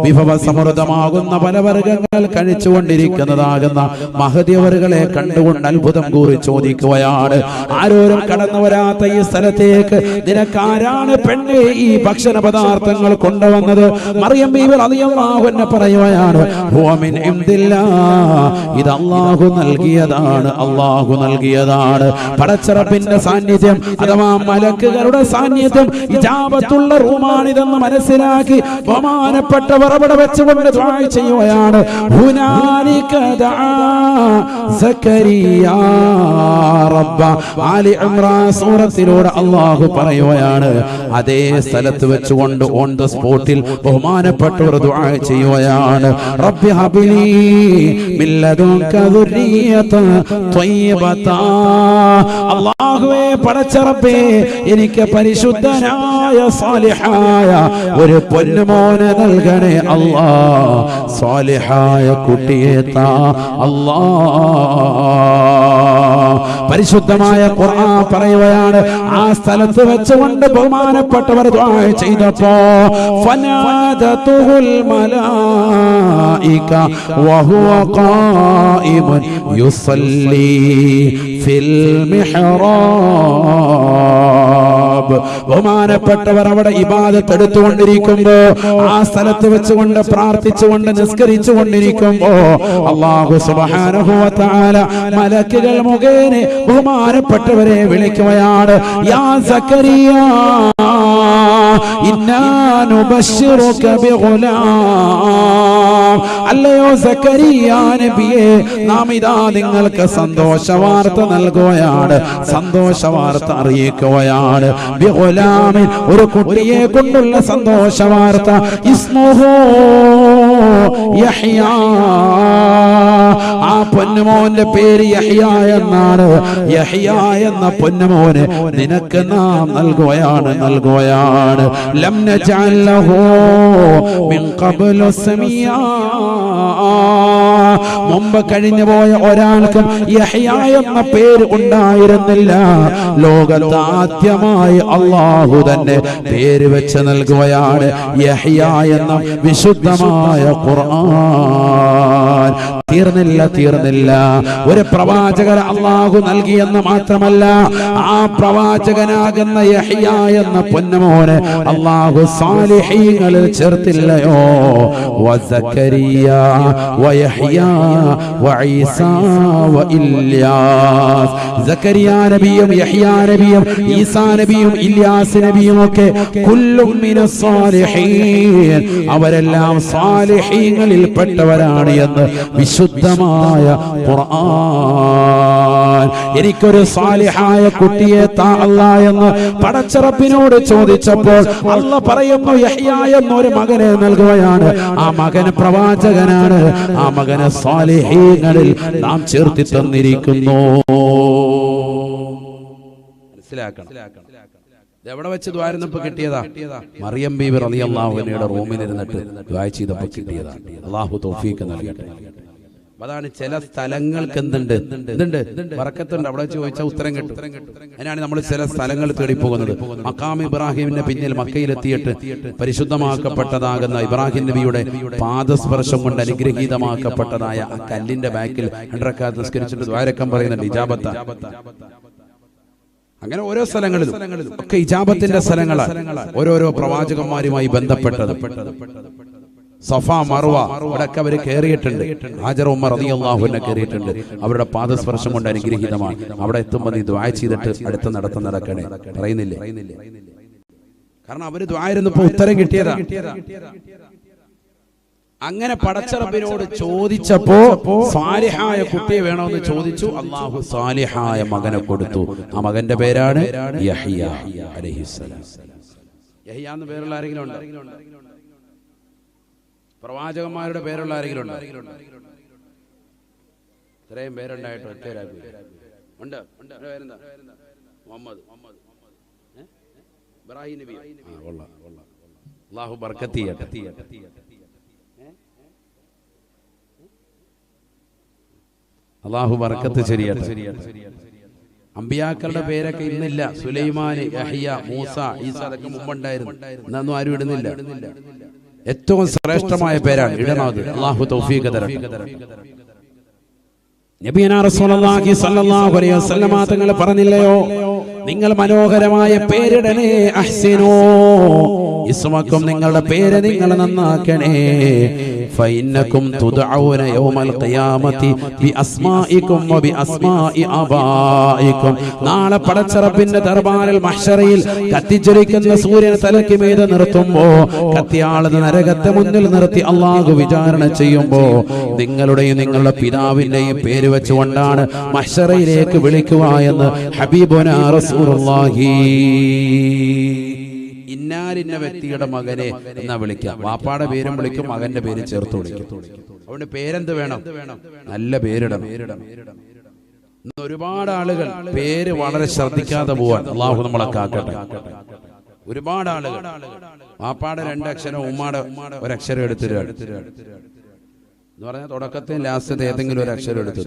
വിഭവസമൃദ്ധമാകുന്ന പലവർഗ്ഗങ്ങൾ കഴിച്ചുകൊണ്ടിരിക്കുന്നതാകുന്ന മഹദിയവറുകളെ കണ്ടുകൊണ്ട് അത്ഭുതം കൂറി ചോദിക്കുകയാണ്, ആരോരും കടന്നു വരാത്ത ഈ സ്ഥലത്തേക്ക് നിനക്കാരാണ് പെണ്ണെ ഈ ഭക്ഷണ പദാർത്ഥങ്ങൾ കൊണ്ടുവന്നത്? മറിയം ബീവി റളിയല്ലാഹു അൻഹ പറയുകയാണ്, ഹുവ മിൻ ഇൻദില്ലാഹ്, ഇത് അല്ലാഹു നൽകിയതാണ്, അല്ലാഹു നൽകിയതാണ്. പടച്ചറബിന്റെ സാന്നിധ്യം അഥവാ മലക്കുകളുടെ സാന്നിധ്യം ഇജാബത്തുള്ള റൂമാണിതെന്ന് മനസ്സിലാക്കി ബഹുമാനപ്പെട്ടവർ അവിടെ വെച്ചുകൊണ്ട് ദുആ ചെയ്യുകയാണ്. ഹുനാലിക ദഅ സക്കരിയ റബ്ബ. ആലി ഇംറാൻ സൂറത്തിലൂടെ അല്ലാഹു പറയുകയാണ്, അതേ സ്ഥലത്ത് വെച്ചുകൊണ്ട് ഓൺ ദ സ്പോട്ടിൽ ബഹുമാനപ്പെട്ടവർ ദുആ ചെയ്യുകയാണ്, റബ്ബി ഹബ്ലി മിൻ ലദുൻക ദുർരിയതൻ ത്വയ്യിബതാ. അല്ലാഹുവേ പടച്ചറബ്ബേ, എനിക്ക് പരിശുദ്ധനായ സാലിഹായ ഒരു പൊന്നുമോനെ നൽകണേ അല്ലാ, സാലിഹായ കുട്ടിയെ താ അല്ലാ. പരിശുദ്ധമായ ഖുർആൻ പറയുകയാണ്, ആ സ്ഥലത്ത് വെച്ചുകൊണ്ട് ബഹുമാനപ്പെട്ടവർ ദുആ ചെയ്തപ്പോ ഫനാദതുൽ മലായിക വഹുവ ഖായിമുൻ യുസല്ലി ഫിൽ മിഹ്റാബ്. ബഹുമാനപ്പെട്ടവർ അവിടെ ഇബാദത്ത് എടുത്തുകൊണ്ടിരിക്കുമ്പോ, ആ സ്ഥലത്ത് വെച്ചുകൊണ്ട് പ്രാർത്ഥിച്ചുകൊണ്ട് നിസ്കരിച്ചു കൊണ്ടിരിക്കുമ്പോ അല്ലാഹു സുബ്ഹാനഹു വ തആല മലക്കുകൾ മുഖേന ബഹുമാനപ്പെട്ടവരെ വിളിക്കുകയാണ്, യാ സക്കരിയ ഇന്നാ നുബശ്ശിറുക ബിഗുലാം, അല്ലയോ സക്കരിയ നബിയേ, നാം ഇതാ നിങ്ങൾക്ക് സന്തോഷ വാർത്ത നൽകുകയാണ്, സന്തോഷ വാർത്ത അറിയിക്കുകയാണ്. ബിഗുലാമിൻ, ഒരു കുട്ടിയെ കൊണ്ടുള്ള സന്തോഷ വാർത്ത. ഇസ്മുഹു യഹ്യാ, ആ പൊന്നുമോന്റെ പേര് യഹ്യ എന്നാണ്. യഹ്യ എന്ന പൊന്നുമോനെ നിനക്ക് നാം നൽകുകയാണ്. ലം നജഅൽ ലഹു മിൻ ഖബ്ലു സമീആ, മുമ്പ് കഴിഞ്ഞു പോയ ഒരാൾക്കും യഹ്യ എന്ന പേര് ഉണ്ടായിരുന്നില്ല. ലോകത്ത് ആദ്യമായി അല്ലാഹു തന്നെ പേര് വെച്ച് നൽകുകയാണ് യഹ്യ എന്ന വിശുദ്ധമായ ഖുർആൻ. തീർന്നില്ല. ഒരു പ്രവാചകൻ അല്ലാഹു നൽകിയെന്ന് മാത്രമല്ല, ആ പ്രവാചകനാകുന്ന യഹ്യ എന്ന പൊന്നുമോനെ അല്ലാഹു സാലിഹീങ്ങളിൽ ചേർത്തില്ലയോ? വസക്കരിയ വയഹ്യ വഈസാ വഇല്യാസ്, സക്കരിയ നബിയും യഹ്യ നബിയും ഈസാ നബിയും ഇല്യാസ് നബിയും ഒക്കെ കുല്ലും മിനസ് സാലിഹീൻ, അവരെല്ലാം സാലിഹീങ്ങളിൽ പെട്ടവരാണ് എന്ന് വിശുദ്ധമായ ഖുർആൻ. എനിക്കൊരു സാലിഹായ കുട്ടിയെ താ അല്ലാഹ് എന്ന് പടച്ചറപ്പിനോട് ചോദിച്ചപ്പോൾ അല്ലാഹ് പറയുന്നു യഹ്യ എന്നൊരു മകനെ നൽകുകയാണ്. ആ മകൻ പ്രവാചകനാണ്. ആ മകനെ സാലിഹീങ്ങളിൽ നാം ചേർത്തി തന്നിരിക്കുന്നു. മനസ്സിലാക്കണം. എവിടെ വെച്ച് ദ്വാരുന്നപ്പോ കിട്ടിയതാ? മറിയം ബീബി റളിയല്ലാഹു അൻഹയുടെ റൂമിൽ ഇരുന്നിട്ട് ദുആ ചെയ്തപ്പോൾ കിട്ടിയതാ. അല്ലാഹു തൗഫീഖ് നൽകട്ടെ. അതാണ് ചില സ്ഥലങ്ങൾക്ക് എന്തുണ്ട് ബറക്കത്തുണ്ട്. അവിടെ വെച്ച് ചോദിച്ചാൽ ഉത്തരം കിട്ടും. അതിനാണ് നമ്മൾ ചില സ്ഥലങ്ങൾ തേടിപ്പോകുന്നത്. മഖാം ഇബ്രാഹിമിന്റെ പിന്നിൽ മക്കയിലെത്തിയിട്ട് പരിശുദ്ധമാക്കപ്പെട്ടതാകുന്ന ഇബ്രാഹിം നബിയുടെ പാദസ്പർശം കൊണ്ട് അനുഗ്രഹീതമാക്കപ്പെട്ടതായ ആ കല്ലിന്റെ ബാക്കിൽ 2 റക്അത്ത് നിസ്കരിച്ചിട്ട് ദ്വാരക്കം പറയുന്നുണ്ട് ഇജാബത്ത. അങ്ങനെ ഓരോ സ്ഥലങ്ങളിലും ഒക്കെ ഇജാബത്തിന്റെ സ്ഥലങ്ങളാണ്. ഓരോരോ പ്രവാചകന്മാരുമായി ബന്ധപ്പെട്ടത്. സഫ മർവ ഇവിടൊക്കെ അവർ കയറിയിട്ടുണ്ട്. ഹാജർ ഉമ്മ റളിയല്ലാഹു അൻഹ കയറിയിട്ടുണ്ട്. അവരുടെ പാദസ്പർശം കൊണ്ട് അനുഗ്രഹീതമാണ്. അവിടെ എത്തുമ്പോൾ നീ ദുആ ചെയ്തിട്ട് അടുത്ത നടക്കണേ പറയുന്നില്ലേ? കാരണം അവര് ദുആ ഇരുന്നപ്പോൾ ഉത്തരം കിട്ടിയതാ. അങ്ങനെ പടച്ചറബിനോട് ചോദിച്ചപ്പോ സാലിഹായ കുട്ടിയെ വേണമെന്ന് ചോദിച്ചു. അല്ലാഹു സാലിഹായ മകനെ കൊടുത്തു. ആ മകന്റെ പേരാണ് യഹ്യ അലൈഹിസ്സലാം. യഹ്യ എന്ന പേരുള്ള ആരെങ്കിലും ഉണ്ടോ? പ്രവാചകന്മാരുടെ പേരുള്ള ആരെങ്കിലും ഉണ്ടോ? ഇത്രയും പേരുണ്ടായിട്ട് ഒറ്റ ഉണ്ട്. പേരെന്താ? മുഹമ്മദ്, ഇബ്രാഹിം നബി. അല്ലാഹു ബർക്കത്ത് ചെയ്യട്ടെ. അല്ലാഹു ബർക്കത്ത് ചെയ്യട്ടെ. അമ്പിയാക്കളുടെ പേരൊക്കെ ഇന്നില്ല. സുലൈമാൻ, യഹ്യ, മൂസ, ഈസ അതൊക്കെ മുമ്പുണ്ടായിരുന്നു. ഇന്നൊന്നും ആരും ഇടുന്നില്ല. ഏറ്റവും ശ്രേഷ്ഠമായ പേരാണ് ഇടണത്. അല്ലാഹു തൗഫീഖ് തരട്ടെ. നബിയനാ റസൂലുള്ളാഹി സ്വല്ലല്ലാഹു അലൈഹി വസല്ലമ തങ്ങൾ പറഞ്ഞില്ലയോ, നിങ്ങൾ മനോഹരമായ പേരിടണേ. അഹ്സിനൂ ഇസ്മക്കും, നിങ്ങളുടെ പേര് നിങ്ങൾ നന്നാക്കണേ. ഫഇന്നകും തുദഊന യൗമൽ ഖിയാമത്തി ബിഅസ്മാഇകും വബിഅസ്മാഇ ആബാഇകും. നാളെ പടച്ചറബിന്റെ ദർബാറിൽ മഹ്ശറയിൽ കത്തിജ്വലിക്കുന്ന സൂര്യനെ തലയ്ക്ക് മീതെ നിർത്തുമ്പോൾ കത്തിയാളുന്ന നരകത്തെ മുന്നിൽ നിർത്തി അല്ലാഹു വിചാരണ ചെയ്യുമ്പോൾ നിങ്ങളുടെയും നിങ്ങളുടെ പിതാവിന്റെയും പേര് വെച്ചുകൊണ്ടാണ് മഹ്ശറയിലേക്ക് വിളിക്കുക എന്ന് ഹബീബുനാ റസൂലുള്ളാഹി. ഇന്നാലിന്ന വ്യക്തിയുടെ മകനെ എന്നാ വിളിക്കാം. വാപ്പാടെ പേരും വിളിക്കും, മകന്റെ പേര് ചേർത്ത് വിളിക്കും. അതുകൊണ്ട് പേരെന്ത് വേണം? നല്ല പേരിടണം. ഇന്ന് ഒരുപാട് ആളുകൾ പേര് വളരെ ശ്രദ്ധിക്കാതെ പോവാൻ അല്ലാഹു നമ്മളെ കാക്കട്ടെ. ഒരുപാട് ആളുകൾ വാപ്പാടെ 2 അക്ഷരം ഉമ്മാടെ 1 അക്ഷരം എടുത്തിട്ട് എന്ന് പറഞ്ഞാൽ തുടക്കത്തിൽ ലാസ്റ്റത്തെ ഏതെങ്കിലും ഒരു അക്ഷരം എടുത്തു.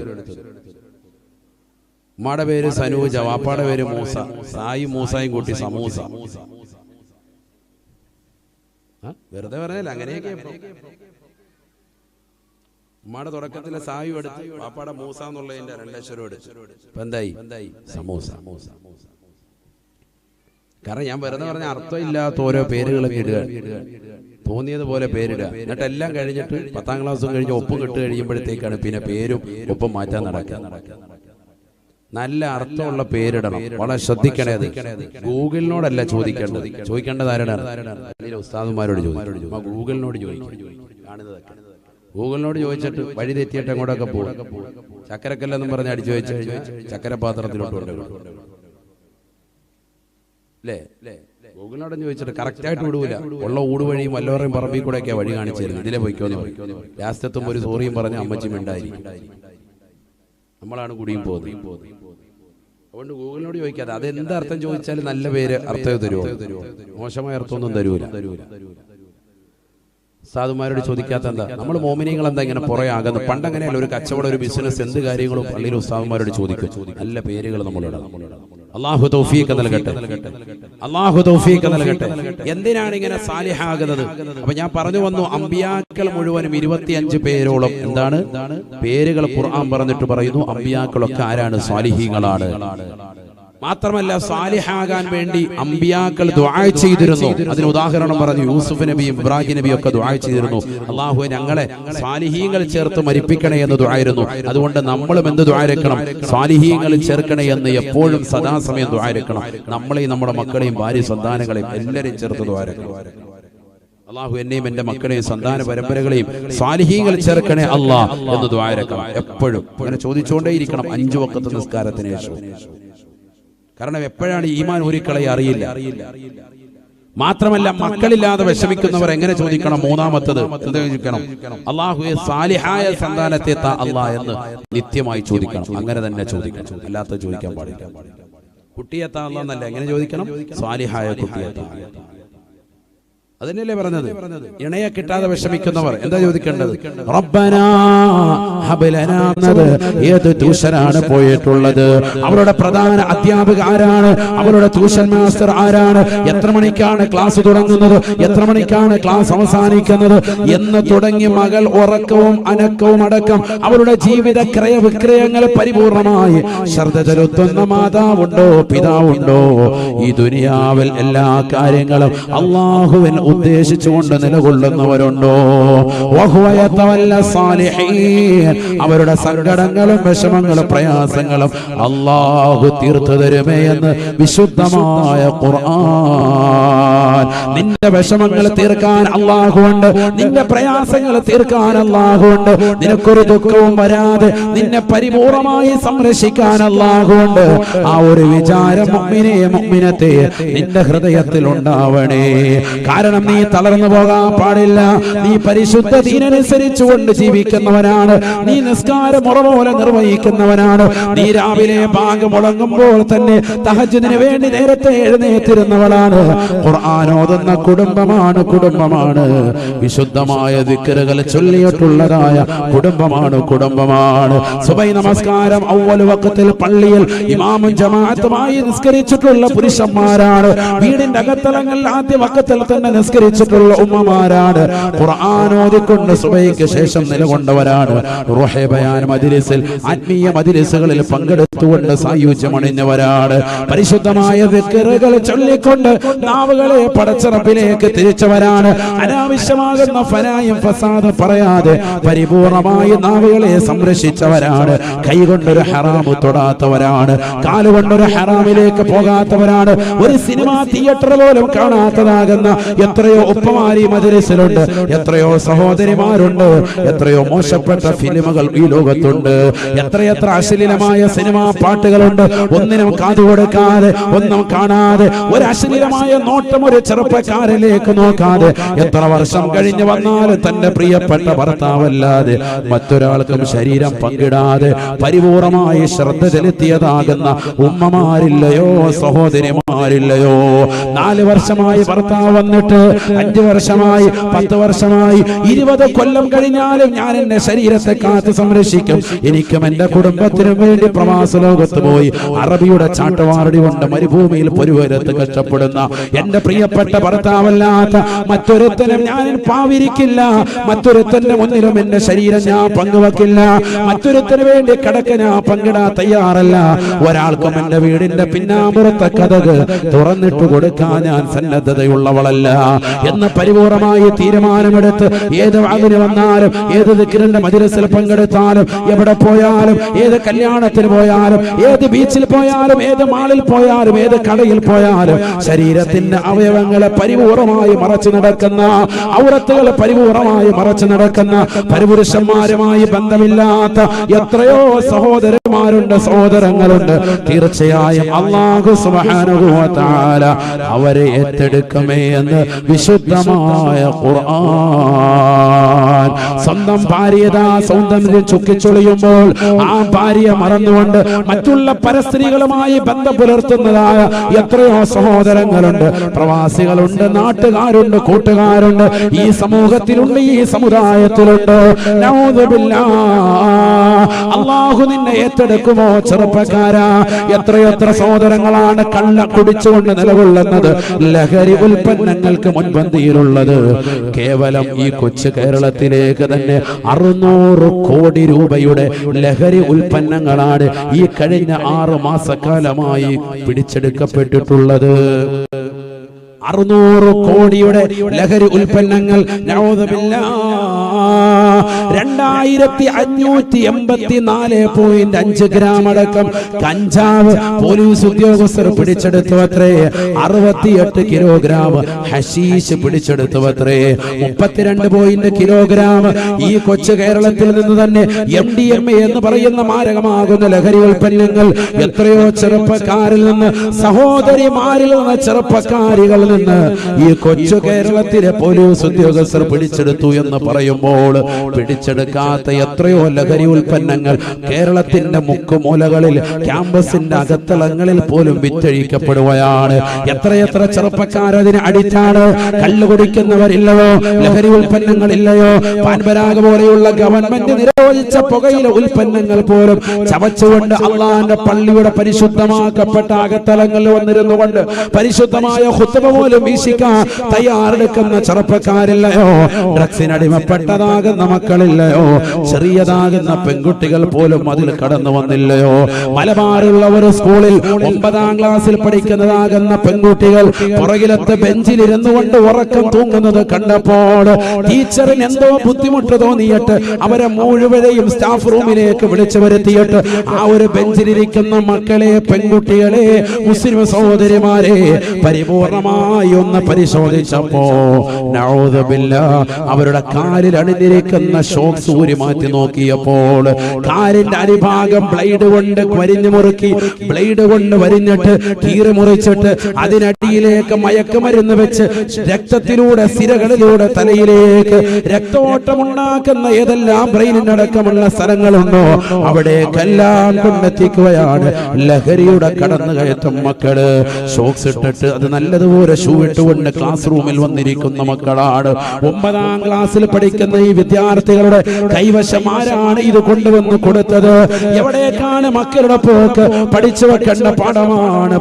ഉമ്മാടെ പേര് സനൂജ, വാപ്പാടെ പേര് മൂസ. സായും മൂസായും കൂട്ടി സമൂസ. വെറുതെ പറഞ്ഞല്ല, അങ്ങനെയൊക്കെ. ഉമ്മാടെ തുടക്കത്തിലെ സായു എടുത്ത് വാപ്പാടെ മൂസ എന്നുള്ളതിന്റെ 2 അക്ഷരം എടുത്തു. ഇപ്പൊ എന്തായി? സമൂസ. കാരണം ഞാൻ വെറുതെ പറഞ്ഞ അർത്ഥം ഇല്ലാത്ത ഓരോ പേരുകളും ഇടുക, തോന്നിയതുപോലെ പേരിടുക. എന്നിട്ട് എല്ലാം കഴിഞ്ഞിട്ട് 10ാം ക്ലാസ്സും കഴിഞ്ഞ് ഒപ്പ് കിട്ട് കഴിയുമ്പോഴത്തേക്കാണ് പിന്നെ പേരും ഒപ്പം മാറ്റാൻ നടക്കുക. നല്ല അർത്ഥമുള്ള പേരിടണം. വളരെ ശ്രദ്ധിക്കണേ. അത് ഗൂഗിളിനോടല്ല ചോദിക്കേണ്ടത് ആരോടാണ്? ഉസ്താദുമാരോട് ചോദിക്കും. ഗൂഗിളിനോട് ചോദിക്കും. കാണുന്നതൊക്കെ ഗൂഗിളിനോട് ചോദിച്ചിട്ട് വഴി തെറ്റിയിട്ട് അങ്ങോട്ടൊക്കെ പോകും. ചക്കരക്കല്ലെന്നും പറഞ്ഞ് അടിച്ചു വെച്ച് ചക്കര പാത്രത്തിലോട്ട് കൊണ്ടുപോകും അല്ലേ? ഗൂഗിളിനോടൊന്നും ചോദിച്ചിട്ട് കറക്റ്റായിട്ട് വിടൂല. ഉള്ള ഊടുവഴിയും വല്ലവരെയും പറമ്പിൽ കൂടെയൊക്കെ വഴി കാണിച്ചു തരുന്നത്. ഇതിലെ പോയിക്കോന്ന് പറയും. ലാസ്റ്റത്തും ഒരു സോറിയും പറഞ്ഞ അമ്മച്ചി മിണ്ടായിരിക്കും. നമ്മളാണ് കൂടിയും പോകുന്നത്. അതുകൊണ്ട് ഗൂഗിളിനോട് ചോദിക്കാതെ അതെന്ത് അർത്ഥം ചോദിച്ചാലും നല്ല പേര് അർത്ഥം തരുമോ? മോശമായ അർത്ഥമൊന്നും തരൂല. സാധുമാരോട് ചോദിക്കാത്ത എന്താ? നമ്മൾ മോമിനികൾ എന്താ ഇങ്ങനെ പുറകെ ആകുന്നത്? പണ്ടങ്ങനെയല്ല. ഒരു കച്ചവടം, ഒരു ബിസിനസ്, എന്ത് കാര്യങ്ങളും പള്ളിയിൽ ഉസ്താദുമാരോട് ചോദിക്കും. നല്ല പേരുകൾ നമ്മളിടാം. അല്ലാഹു തൗഫീഖ് നൽകട്ടെ. അല്ലാഹു തൗഫീഖ് നൽകട്ടെ. എന്തിനാണ് ഇങ്ങനെ സാലിഹാകുന്നത്? അപ്പൊ ഞാൻ പറഞ്ഞു വന്നു, അമ്പിയാക്കൾ മുഴുവനും 25 പേരോളം എന്താണ് പേരുകൾ ഖുർആൻ പറഞ്ഞിട്ട് പറയുന്നു. അമ്പിയാക്കളൊക്കെ ആരാണ്? സാലിഹീങ്ങളാണ്. മാത്രമല്ല സാലിഹാകാൻ വേണ്ടി അമ്പിയാക്കൾ ദുആ ചെയ്തിരുന്നു. അതിന് ഉദാഹരണം പറഞ്ഞു. യൂസുഫ് നബിയും ഇബ്രാഹിം നബിയും ഒക്കെ ദുആ ചെയ്തിരുന്നു. അല്ലാഹുവേ ഞങ്ങളെ സാലിഹീങ്ങൾ ചേർത്ത് മരിപ്പിക്കണേ എന്ന് ദുആയിരുന്നു. അതുകൊണ്ട് നമ്മളും എന്ത് ദുആരക്കണം? സാലിഹീങ്ങൾ ചേർക്കണേ എന്ന് എപ്പോഴും സദാസമയം ദുആരക്കണം. നമ്മളെയും നമ്മുടെ മക്കളെയും ഭാര്യ സന്താനങ്ങളെയും എല്ലാവരെയും ചേർത്ത് ദുആരക്കണം. അല്ലാഹു എന്നെയും എന്റെ മക്കളെയും സന്താന പരമ്പരകളെയും സാലിഹീങ്ങൾ ചേർക്കണേ അല്ലാ എന്ന് ദുആരക്കണം. എപ്പോഴും അങ്ങനെ ചോദിച്ചുകൊണ്ടേയിരിക്കണം 5 വഖത്ത് നിസ്കാരത്തിന് ശേഷം. കാരണം എപ്പോഴാണ് ഈമാൻ ഊരിക്കളയെ അറിയില്ല. മാത്രമല്ല മക്കളില്ലാതെ വിഷമിക്കുന്നവർ എങ്ങനെ ചോദിക്കണം? മൂന്നാമത്തത് എന്താ ചോദിക്കണം? അല്ലാഹുവേ സാലിഹായ സന്താനത്തെ താ അല്ലാ എന്ന് നിത്യമായി ചോദിക്കണം. അങ്ങനെ തന്നെ ചോദിക്കണം. അല്ലാത്ത ചോദിക്കാൻ പാടില്ല. കുട്ടിയെത്താ അല്ലാ എന്നല്ല, എങ്ങനെ ചോദിക്കണം? സാലിഹായ കുട്ടിയെത്താ. അതിനല്ലേ പറഞ്ഞത്? ഇണയെ കിട്ടാതെ വിഷമിക്കുന്നവർ എന്താ ചോദിക്കേണ്ടത്? റബ്ബനാ ഹബ് ലനാ എന്നത് ഏത് ട്യൂഷനാണ് പോയിട്ടുള്ളത്? അവരുടെ പ്രധാന അധ്യാപക ആരാണ്? അവരുടെ ട്യൂഷൻ മാസ്റ്റർ ആരാണ്? എത്ര മണിക്കാണ് ക്ലാസ് തുടങ്ങുന്നത്? എത്ര മണിക്കാണ് ക്ലാസ് അവസാനിക്കുന്നത്? എന്ന് തുടങ്ങി മകൾ ഉറക്കവും അനക്കവും അടക്കം അവരുടെ ജീവിത ക്രയവിക്രയങ്ങൾ പരിപൂർണമായി ശ്രദ്ധ ചെലുത്തുന്ന മാതാവുണ്ടോ, പിതാവുണ്ടോ? ഈ ദുനിയാവിൽ എല്ലാ കാര്യങ്ങളും അല്ലാഹുവിൻ ഉദ്ദേശിച്ചുകൊണ്ട് നിലകൊള്ളുന്നവരുണ്ടോ? അവരുടെ സങ്കടങ്ങളും വിഷമങ്ങളും പ്രയാസങ്ങളും അല്ലാഹു തീർത്തു തരുമേ എന്ന് വിശുദ്ധമായ ഖുർആൻ. നിന്റെ വിഷമങ്ങൾ തീർക്കാൻ അല്ലാഹുണ്ട്, നിന്റെ പ്രയാസങ്ങൾ തീർക്കാൻ അല്ലാഹുണ്ട്. നിനക്കൊരു ദുഃഖവും വരാതെ നിന്നെ പരിപൂർണമായി സംരക്ഷിക്കാൻ അല്ലാഹുണ്ട്. ആ ഒരു വിചാരം മുഅ്മിനേ മുഅ്മിനത്തെ നിന്റെ ഹൃദയത്തിൽ ഉണ്ടാവണേ. കാരണം നീ തളർന്നു പോകാൻ പാടില്ല. നീ പരിശുദ്ധ ദീനനുസരിച്ചുകൊണ്ട് ജീവിക്കുന്നവനാണ്. നീ നിസ്കാരം മുറപോലെ നിർവഹിക്കുന്നവനാണ്. നീ രാവിലെ ബാങ്ക് മുഴങ്ങുമ്പോൾ തന്നെ തഹജ്ജുദിന് വേണ്ടി നേരത്തെ എഴുന്നേറ്റിരുന്നവളാണ്. ഖുർആൻ ഓതുന്ന കുടുംബമാണ്. വിശുദ്ധമായ ദിക്റുകൾ ചൊല്ലിയിട്ടുള്ളതായ കുടുംബമാണ്. സുബഹി നമസ്കാരം അവ്വൽ വഖത്തിൽ പള്ളിയിൽ ഇമാമും ജമാഅത്തുമായി നിസ്കരിച്ചിട്ടുള്ള പുരുഷന്മാരാണ്. വീടിന്റെ അകത്തളങ്ങളിൽ ആദ്യ വഖത്തിൽ തന്നെ നിസ്കരിച്ചിട്ടുള്ള ഉമ്മമാരാണ്. ഖുർആൻ ഓതിക്കൊണ്ട് സുബഹിക്ക് ശേഷം നിലകൊണ്ടവരാണ്. റൂഹി ബയാൻ മജ്ലിസിൽ, ആത്മീയ മജ്ലിസുകളിൽ പങ്കെടുത്തുകൊണ്ട് സായുജ്യമണിഞ്ഞവരാണ്. പരിശുദ്ധമായ ദിക്റുകൾ ചൊല്ലിക്കൊണ്ട് നാവുകളെ പടച്ചറപ്പിലേക്ക് തിരിച്ചവരാണ്. അനാവശ്യമാകുന്ന ഫനായും ഫസാദ് പറയാതെ പരിപൂർണമായി നാവുകളെ സംരക്ഷിച്ചവരാണ്. കൈകൊണ്ടൊരു ഹറാമു തൊടാത്തവരാണ്. കാലുകൊണ്ടൊരു ഹറാമിലേക്ക് പോകാത്തവരാണ്. ഒരു സിനിമാ തിയേറ്റർ പോലും കാണാത്തതാകുന്ന എത്രയോ ഉപ്പമാരി മജ്ലിസിലുണ്ട്, എത്രയോ സഹോദരിമാരുണ്ട്. എത്രയോ മോശപ്പെട്ട ഫിലിമുകൾ ഈ ലോകത്തുണ്ട്. എത്രയെത്ര അശ്ലീലമായ സിനിമാ പാട്ടുകളുണ്ട്. ഒന്നിനും കാതുകൊടുക്കാതെ, ഒന്നും കാണാതെ, ഒരു അശ്ലീലമായ നോട്ടം ഒരു ചെറുപ്പക്കാരിലേക്ക് നോക്കാതെ, എത്ര വർഷം കഴിഞ്ഞു വന്നാലും തന്റെ പ്രിയപ്പെട്ട ഭർത്താവല്ലാതെ മറ്റൊരാൾക്കും ശരീരം പങ്കിടാതെ പരിപൂർണമായി ശ്രദ്ധ ചെലുത്തിയതാകുന്ന ഉമ്മമാരില്ലയോ, സഹോദരിമാരില്ലയോ? 4 വർഷമായി ഭർത്താവ് വന്നിട്ട് 5 വർഷമായി, 10 വർഷമായി, 20 കൊല്ലം കഴിഞ്ഞാലും ഞാൻ എന്റെ ശരീരത്തെ കാത്ത് സംരക്ഷിക്കും. എനിക്കും എന്റെ കുടുംബത്തിനും വേണ്ടി പ്രവാസ ലോകത്ത് പോയി അറബിയുടെ ചാട്ടവാറടി കൊണ്ട് മരുഭൂമിയിൽ പൊരുവരത്ത് കഷ്ടപ്പെടുന്ന എന്റെ പ്രിയപ്പെട്ട ഭർത്താവല്ലാത്ത മറ്റൊരുത്തനും ഞാൻ പാവിരിക്കില്ല. മറ്റൊരുത്തന്റെ മുന്നിലും എന്റെ ശരീരം ഞാൻ പങ്കുവെക്കില്ല. മറ്റൊരുത്തന് വേണ്ടി കിടക്ക ഞാൻ പങ്കിടാൻ തയ്യാറല്ല. ഒരാൾക്കും എന്റെ വീടിന്റെ പിന്നാമ്പുറത്തെ കതക് തുറന്നിട്ട് കൊടുക്കാൻ ഞാൻ സന്നദ്ധതയുള്ളവളല്ല എന്ന പരിപൂർണമായി തീരുമാനമെടുത്ത് ഏത് വാതിന് വന്നാലും, ഏത് ദിക്റിന്റെ മജ്‌ലിസിൽ പങ്കെടുത്താലും, എവിടെ പോയാലും, ഏത് കല്യാണത്തിന് പോയാലും, ഏത് ബീച്ചിൽ പോയാലും, ഏത് മാളിൽ പോയാലും, ഏത് കടയിൽ പോയാലും ശരീരത്തിന്റെ അവയവങ്ങളെ പരിപൂർണമായി മറച്ചു നടക്കുന്ന, ഔറത്തുകളെ പരിപൂർണമായി മറച്ചു നടക്കുന്ന, പരിപുരുഷന്മാരുമായി ബന്ധമില്ലാത്ത എത്രയോ സഹോദരന്മാരുണ്ട്, സഹോദരങ്ങളുണ്ട്. തീർച്ചയായും അല്ലാഹു സുബ്ഹാനഹു വ തആല അവരെ ഏറ്റെടുക്കുമേ എന്ന് വിശുദ്ധമായ ഖുർആൻ. സ്വന്തം ഭാര്യതാ സൗന്ദര്യം ചുക്കിച്ചൊളിയുമ്പോൾ ആ ഭാര്യയെ മറന്നുകൊണ്ട് മറ്റുള്ള പരസ്ത്രീകളുമായി ബന്ധം പുലർത്തുന്നതായ എത്രയോ സഹോദരങ്ങളുണ്ട്, പ്രവാസികളുണ്ട്, നാട്ടുകാരുണ്ട്, കൂട്ടുകാരുണ്ട്, ഈ സമൂഹത്തിലുണ്ട്, ഈ സമുദായത്തിലുണ്ട്. നഊദു ബില്ലാഹ്. അല്ലാഹു നിന്നെ ഏറ്റെടുക്കുമോ ചെറുപ്പക്കാരാ? എത്രയെത്ര സഹോദരങ്ങളാണ് കള്ള കുടിച്ചുകൊണ്ട് നിലകൊള്ളുന്നത്, ലഹരി ഉൽപ്പന്നങ്ങൾക്ക് മുൻപന്തിയിലുള്ളത്. കേവലം ഈ കൊച്ചു കേരളത്തിലേക്ക് തന്നെ 600 കോടി രൂപയുടെ ലഹരി ഉൽപ്പന്നങ്ങളാണ് ഈ കഴിഞ്ഞ 6 മാസക്കാലമായി പിടിച്ചെടുക്കപ്പെട്ടിട്ടുള്ളത്. 600 കോടിയുടെ ലഹരി ഉൽപ്പന്നങ്ങൾ. 2584.5 ഗ്രാം അടക്കം കഞ്ചാവ് പോലീസ് ഉദ്യോഗസ്ഥർ പിടിച്ചെടുത്തു അത്രേ. 68 കിലോഗ്രാം ഹശീഷ് പിടിച്ചെടുത്തു അത്രേ. 32 കിലോഗ്രാം ഈ കൊച്ചു കേരളത്തിൽ നിന്ന് തന്നെ MDMA എന്ന് പറയുന്ന മാരകമാകുന്ന ലഹരി ഉൽപ്പന്നങ്ങൾ എത്രയോ ചെറുപ്പക്കാരിൽ നിന്ന്, സഹോദരിമാരിൽ നിന്ന്, ചെറുപ്പക്കാരികളിൽ നിന്ന് ഈ കൊച്ചു കേരളത്തിലെ പോലീസ് ഉദ്യോഗസ്ഥർ പിടിച്ചെടുത്തു എന്ന് പറയുമ്പോൾ പിടിച്ചെടുക്കാത്ത എത്രയോ ലഹരി ഉൽപ്പന്നങ്ങൾ കേരളത്തിന്റെ മുക്കുമൂലകളിൽ, ക്യാമ്പസിന്റെ അകത്തളങ്ങളിൽ പോലും വിറ്റഴിക്കപ്പെടുകയാണ്. എത്രയെത്ര ചെറുപ്പക്കാരതിന് അടിച്ചാണ്. കള്ളു കുടിക്കുന്നവരില്ലയോ? ലഹരി ഉൽപ്പന്നങ്ങളില്ലയോ? പാൻപരാഗ് പോലെയുള്ള ഗവൺമെന്റ് നിരോധിച്ച പുകയില ഉൽപ്പന്നങ്ങൾ പോലും ചവച്ചുകൊണ്ട് അള്ളാന്റെ പള്ളിയുടെ പരിശുദ്ധമാക്കപ്പെട്ട അകത്തളങ്ങളിൽ വന്നിരുന്നു കൊണ്ട് പരിശുദ്ധമായ ഖുത്ബ പോലും വീക്ഷിക്കാൻ തയ്യാറെടുക്കുന്ന ചെറുപ്പക്കാരില്ലയോ? ഡ്രഗ്സിനടിമപ്പെട്ടതാകുന്ന മക്കളില്ലയോ? ചെറിയതാകുന്ന പെൺകുട്ടികൾ പോലും അതിൽ കടന്നു വന്നില്ലയോ? മലബാറുള്ള ഒരു സ്കൂളിൽ 9ാം ക്ലാസ്സിൽ പഠിക്കുന്നതാകുന്ന പെൺകുട്ടികൾ പുറകിലത്തെ ബെഞ്ചിലിരുന്നു കൊണ്ട് ഉറക്കം തൂങ്ങുന്നത് കണ്ടപ്പോൾ ടീച്ചറിന് എന്തോ ബുദ്ധിമുട്ട് തോന്നിയിട്ട് അവരെ മുഴുവനെയും സ്റ്റാഫ് റൂമിലേക്ക് വിളിച്ചു വരുത്തിയിട്ട് ആ ഒരു ബെഞ്ചിലിരിക്കുന്ന മക്കളെ, പെൺകുട്ടികളെ, മുസ്ലിം സഹോദരിമാരെ പരിപൂർണമായി ഒന്ന് പരിശോധിച്ചപ്പോ നഊദു ബില്ലാഹ് അവരുടെ കാലിൽ അണിഞ്ഞിരിക്കുന്ന ഷോക്സ് ഊരി മാറ്റി നോക്കിയപ്പോൾ കാലിന്റെ അടിഭാഗം ബ്ലേഡ് കൊണ്ട് വരിഞ്ഞു മുറുക്കി, ബ്ലേഡ് കൊണ്ട് വരിഞ്ഞിട്ട് കീറി മുറിച്ചിട്ട് അതിനടിയിലേക്ക് മയക്കുമരുന്ന് വെച്ച് രക്തത്തിലൂടെ, സിരകളിലൂടെ തലയിലേക്ക് രക്തോട്ടമുണ്ടാക്കുന്ന ഏതെല്ലാം ബ്രെയിനിനടക്കമുള്ള സ്ഥലങ്ങളുണ്ടോ അവിടേക്കെല്ലാം കൊണ്ടെത്തിക്കുകയാണ് ലഹരിയുടെ കടന്നുകയറ്റം. മക്കള് ഷോക്സ് ഇട്ടിട്ട് അത് നല്ലതുപോലെ ഷൂ ഇട്ടുകൊണ്ട് ക്ലാസ് റൂമിൽ വന്നിരിക്കുന്ന മക്കളാണ്. 9ാം ക്ലാസ്സിൽ പഠിക്കുന്ന ഈ വിദ്യാർത്ഥികളുടെ കൈവശം ആരാണ് ഇത് കൊണ്ടുവന്ന് കൊടുത്തത്? എവിടേക്കാണ് മക്കളുടെ പോക്ക്? പഠിച്ചു വെക്കേണ്ട പാഠമാണ്.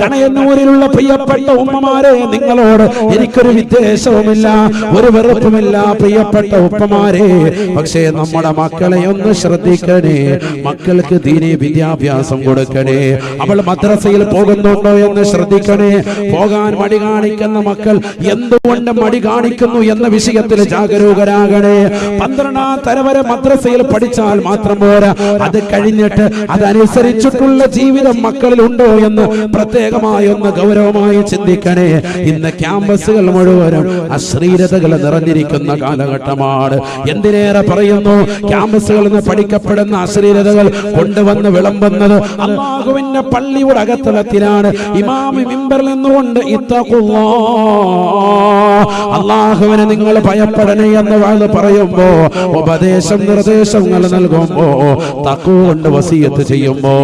കണയന്നൂരിലുള്ള പ്രിയപ്പെട്ട ഉമ്മമാരെ, നിങ്ങളോട് എനിക്കൊരു വിദ്വേഷവുമില്ല, ഒരു വെറുപ്പുമില്ല പ്രിയപ്പെട്ട ഉപ്പമാരെ. പക്ഷേ നമ്മുടെ മക്കളെ ഒന്ന് ശ്രദ്ധിക്കണേ. മക്കൾക്ക് ദീനീ വിദ്യാഭ്യാസം കൊടുക്കണേ. അവൾ മദ്രസയിൽ പോകുന്നുണ്ടോ എന്ന് ശ്രദ്ധിക്കണേ. പോകാൻ മടി കാണിക്കുന്ന മക്കൾ എന്തുകൊണ്ട് മടി കാണിക്കുന്നു എന്ന വിഷയത്തിൽ ജാഗരൂകരാകണേ. 12ാം തരം വരെ മദ്രസയിൽ പഠിച്ചാൽ മാത്രം പോരാ, അത് കഴിഞ്ഞിട്ട് അതനുസരിച്ചിട്ടുള്ള ജീവിതം മക്കളിൽ ഉണ്ടോ എന്ന് പ്രത്യേകമായി ഒന്ന് ഗൗരവമായി ചിന്തിക്കണേ. ഇന്ന് ക്യാമ്പസുകൾ മുഴുവനും അശ്ലീലതകൾ നിറഞ്ഞിരിക്കുന്ന കാലഘട്ടമാണ്. എന്തിനേറെ പറയുന്നു, ക്യാമ്പസുകളിൽ നിന്ന് പഠിക്കപ്പെടുന്ന അശ്ലീലതകൾ കൊണ്ടുവന്ന് വിളമ്പുന്നത് അല്ലാഹുവിന്റെ പള്ളിയുടെ അകത്തളത്തിലാണ്. ഇമാമി മിമ്പറിൽ നിന്നുകൊണ്ട് അല്ലാഹുവിനെ നിങ്ങൾ ഭയപ്പെടണേ എന്ന് വാഴ്ന്ന് പറയുമ്പോ, ഉപദേശം നിർദ്ദേശങ്ങൾ നൽകുമ്പോ, തഖ്വ കൊണ്ട് വസിയത്ത് ചെയ്യുമ്പോ,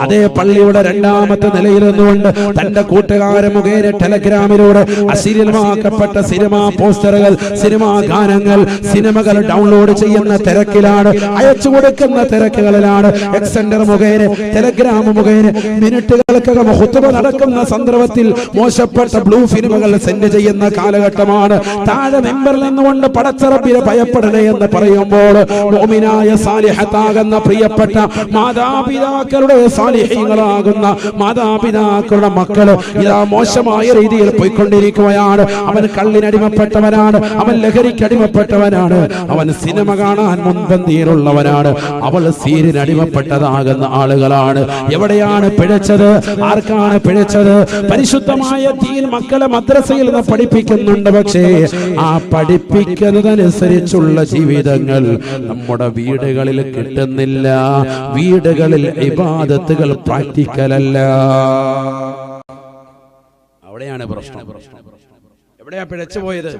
അതേ പള്ളിയുടെ 2ാമത്തെ നിലയിൽ നിന്നുകൊണ്ട് തന്റെ കൂട്ടുകാരെ മുഖേന ടെലഗ്രാമിലൂടെ അശ്ലീലമാക്കപ്പെട്ട സിനിമാ പോസ്റ്ററുകൾ, സിനിമാ ഗാനങ്ങൾ, സിനിമകൾ ഡൗൺലോഡ് ചെയ്യുന്ന തിരക്കിലാണ്, അയച്ചു കൊടുക്കുന്ന തിരക്കുകളിലാണ്. എക്സെൻഡർ മുഖേന, ടെലഗ്രാം മുഖേന മിനിറ്റുകൾ ഖുതുബ നടക്കുന്ന സന്ദർഭത്തിൽ മോശപ്പെട്ട ബ്ലൂ ഫിലിമുകൾ സെൻഡ് ചെയ്യുന്ന കാലഘട്ടമാണ്. താഴെ മെമ്പറിൽ നിന്നുകൊണ്ട് പടച്ചറബിനെ ഭയപ്പെടണേ എന്ന് പറയുമ്പോൾ മുഅ്മിനായ സാലിഹത്താകുന്ന പ്രിയപ്പെട്ട മാതാപിതാക്കളുടെ സാലിഹീങ്ങളാകുന്ന മാതാപിതാക്കളുടെ മക്കൾ ഇതാ മോശമായ രീതിയിൽ പോയിക്കൊണ്ടിരിക്കുകയാണ്. അവൻ കള്ളിനടിമപ്പെട്ടവനാണ്, അവൻ ലഹരിക്കടിമപ്പെട്ടവനാണ്, അവൻ സിനിമ കാണാൻ മുൻപന്തിയിലുള്ളവനാണ്, അവൾ സീരിനടിമപ്പെട്ടതാകുന്ന ആളുകളാണ്. എവിടെയാണ് പിഴച്ചത്? ആർക്കാണ് പിഴച്ചത്? പരിശുദ്ധമായ ദീൻ മക്കളെ മദ്രസയിൽ നിന്ന് പഠിപ്പിക്കുന്നുണ്ട്. പക്ഷേ ആ പഠിപ്പിക്കുന്നതനുസരിച്ചുള്ള ജീവിതങ്ങൾ നമ്മുടെ വീടുകളിൽ കിട്ടുന്നില്ല. വീടുകളിൽ ഇബാദത്തുകൾ പ്രാക്ടിക്കലല്ല. അവിടെയാണ് പ്രശ്നം. എവിടെയാ പിഴച്ചു പോയത്?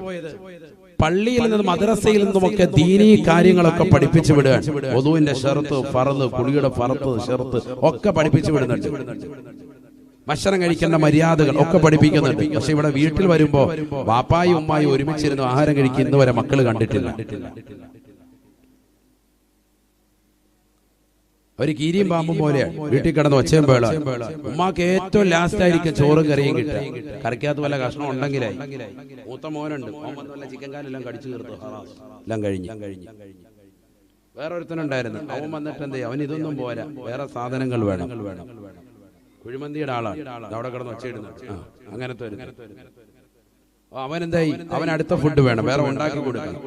പള്ളിയിൽ നിന്നും മദ്രസയിൽ നിന്നുമൊക്കെ ദീനീ കാര്യങ്ങളൊക്കെ പഠിപ്പിച്ചു വിടുകയാണ്. വദൂഇന്റെ ഷർത്ത്, ഫർദ്, കുളിയുടെ ഫർദ്, ഷർത്ത് ഒക്കെ പഠിപ്പിച്ചു വിടുന്നുണ്ട്. ഭക്ഷണം കഴിക്കേണ്ട മര്യാദകൾ ഒക്കെ പഠിപ്പിക്കുന്നുണ്ട്. പക്ഷെ ഇവിടെ വീട്ടിൽ വരുമ്പോ വാപ്പായും ഉമ്മായും ഒരുമിച്ചിരുന്ന് ആഹാരം കഴിക്കുന്ന ഇന്ന് വരെ മക്കൾ കണ്ടിട്ടില്ല. ഒരു കീരിയും പാമ്പും പോലെയാണ്. വീട്ടിൽ കിടന്ന് ഒച്ചയും ബഹള. ഉമ്മാക്ക് ഏറ്റവും ലാസ്റ്റ് ആയിരിക്കും ചോറും കറിയും കിട്ടുക. കറിക്കകത്ത് വല്ല കഷ്ണം ഉണ്ടെങ്കിലായി. മൂത്ത മോനുണ്ട്, വല്ല ചിക്കൻ കാലെല്ലാം കടിച്ചു തീർത്തു, എല്ലാം കഴിഞ്ഞ്. വേറൊരുത്തനുണ്ടായിരുന്നു, അവൻ വന്നിട്ട് എന്ത് ചെയ്യും? അവൻ ഇതൊന്നും പോരാ, വേറെ സാധനങ്ങൾ വേണം. കുഴിമന്തിയുടെ ആളാണ്, അവിടെ കിടന്ന് ഒച്ചയിടുന്നു. അങ്ങനത്തെ ഒരു അവൻ എന്തായി? അവൻ അടുത്ത ഫുഡ് വേണം, വേറെ ഉണ്ടാക്കി കൊടുക്കണം.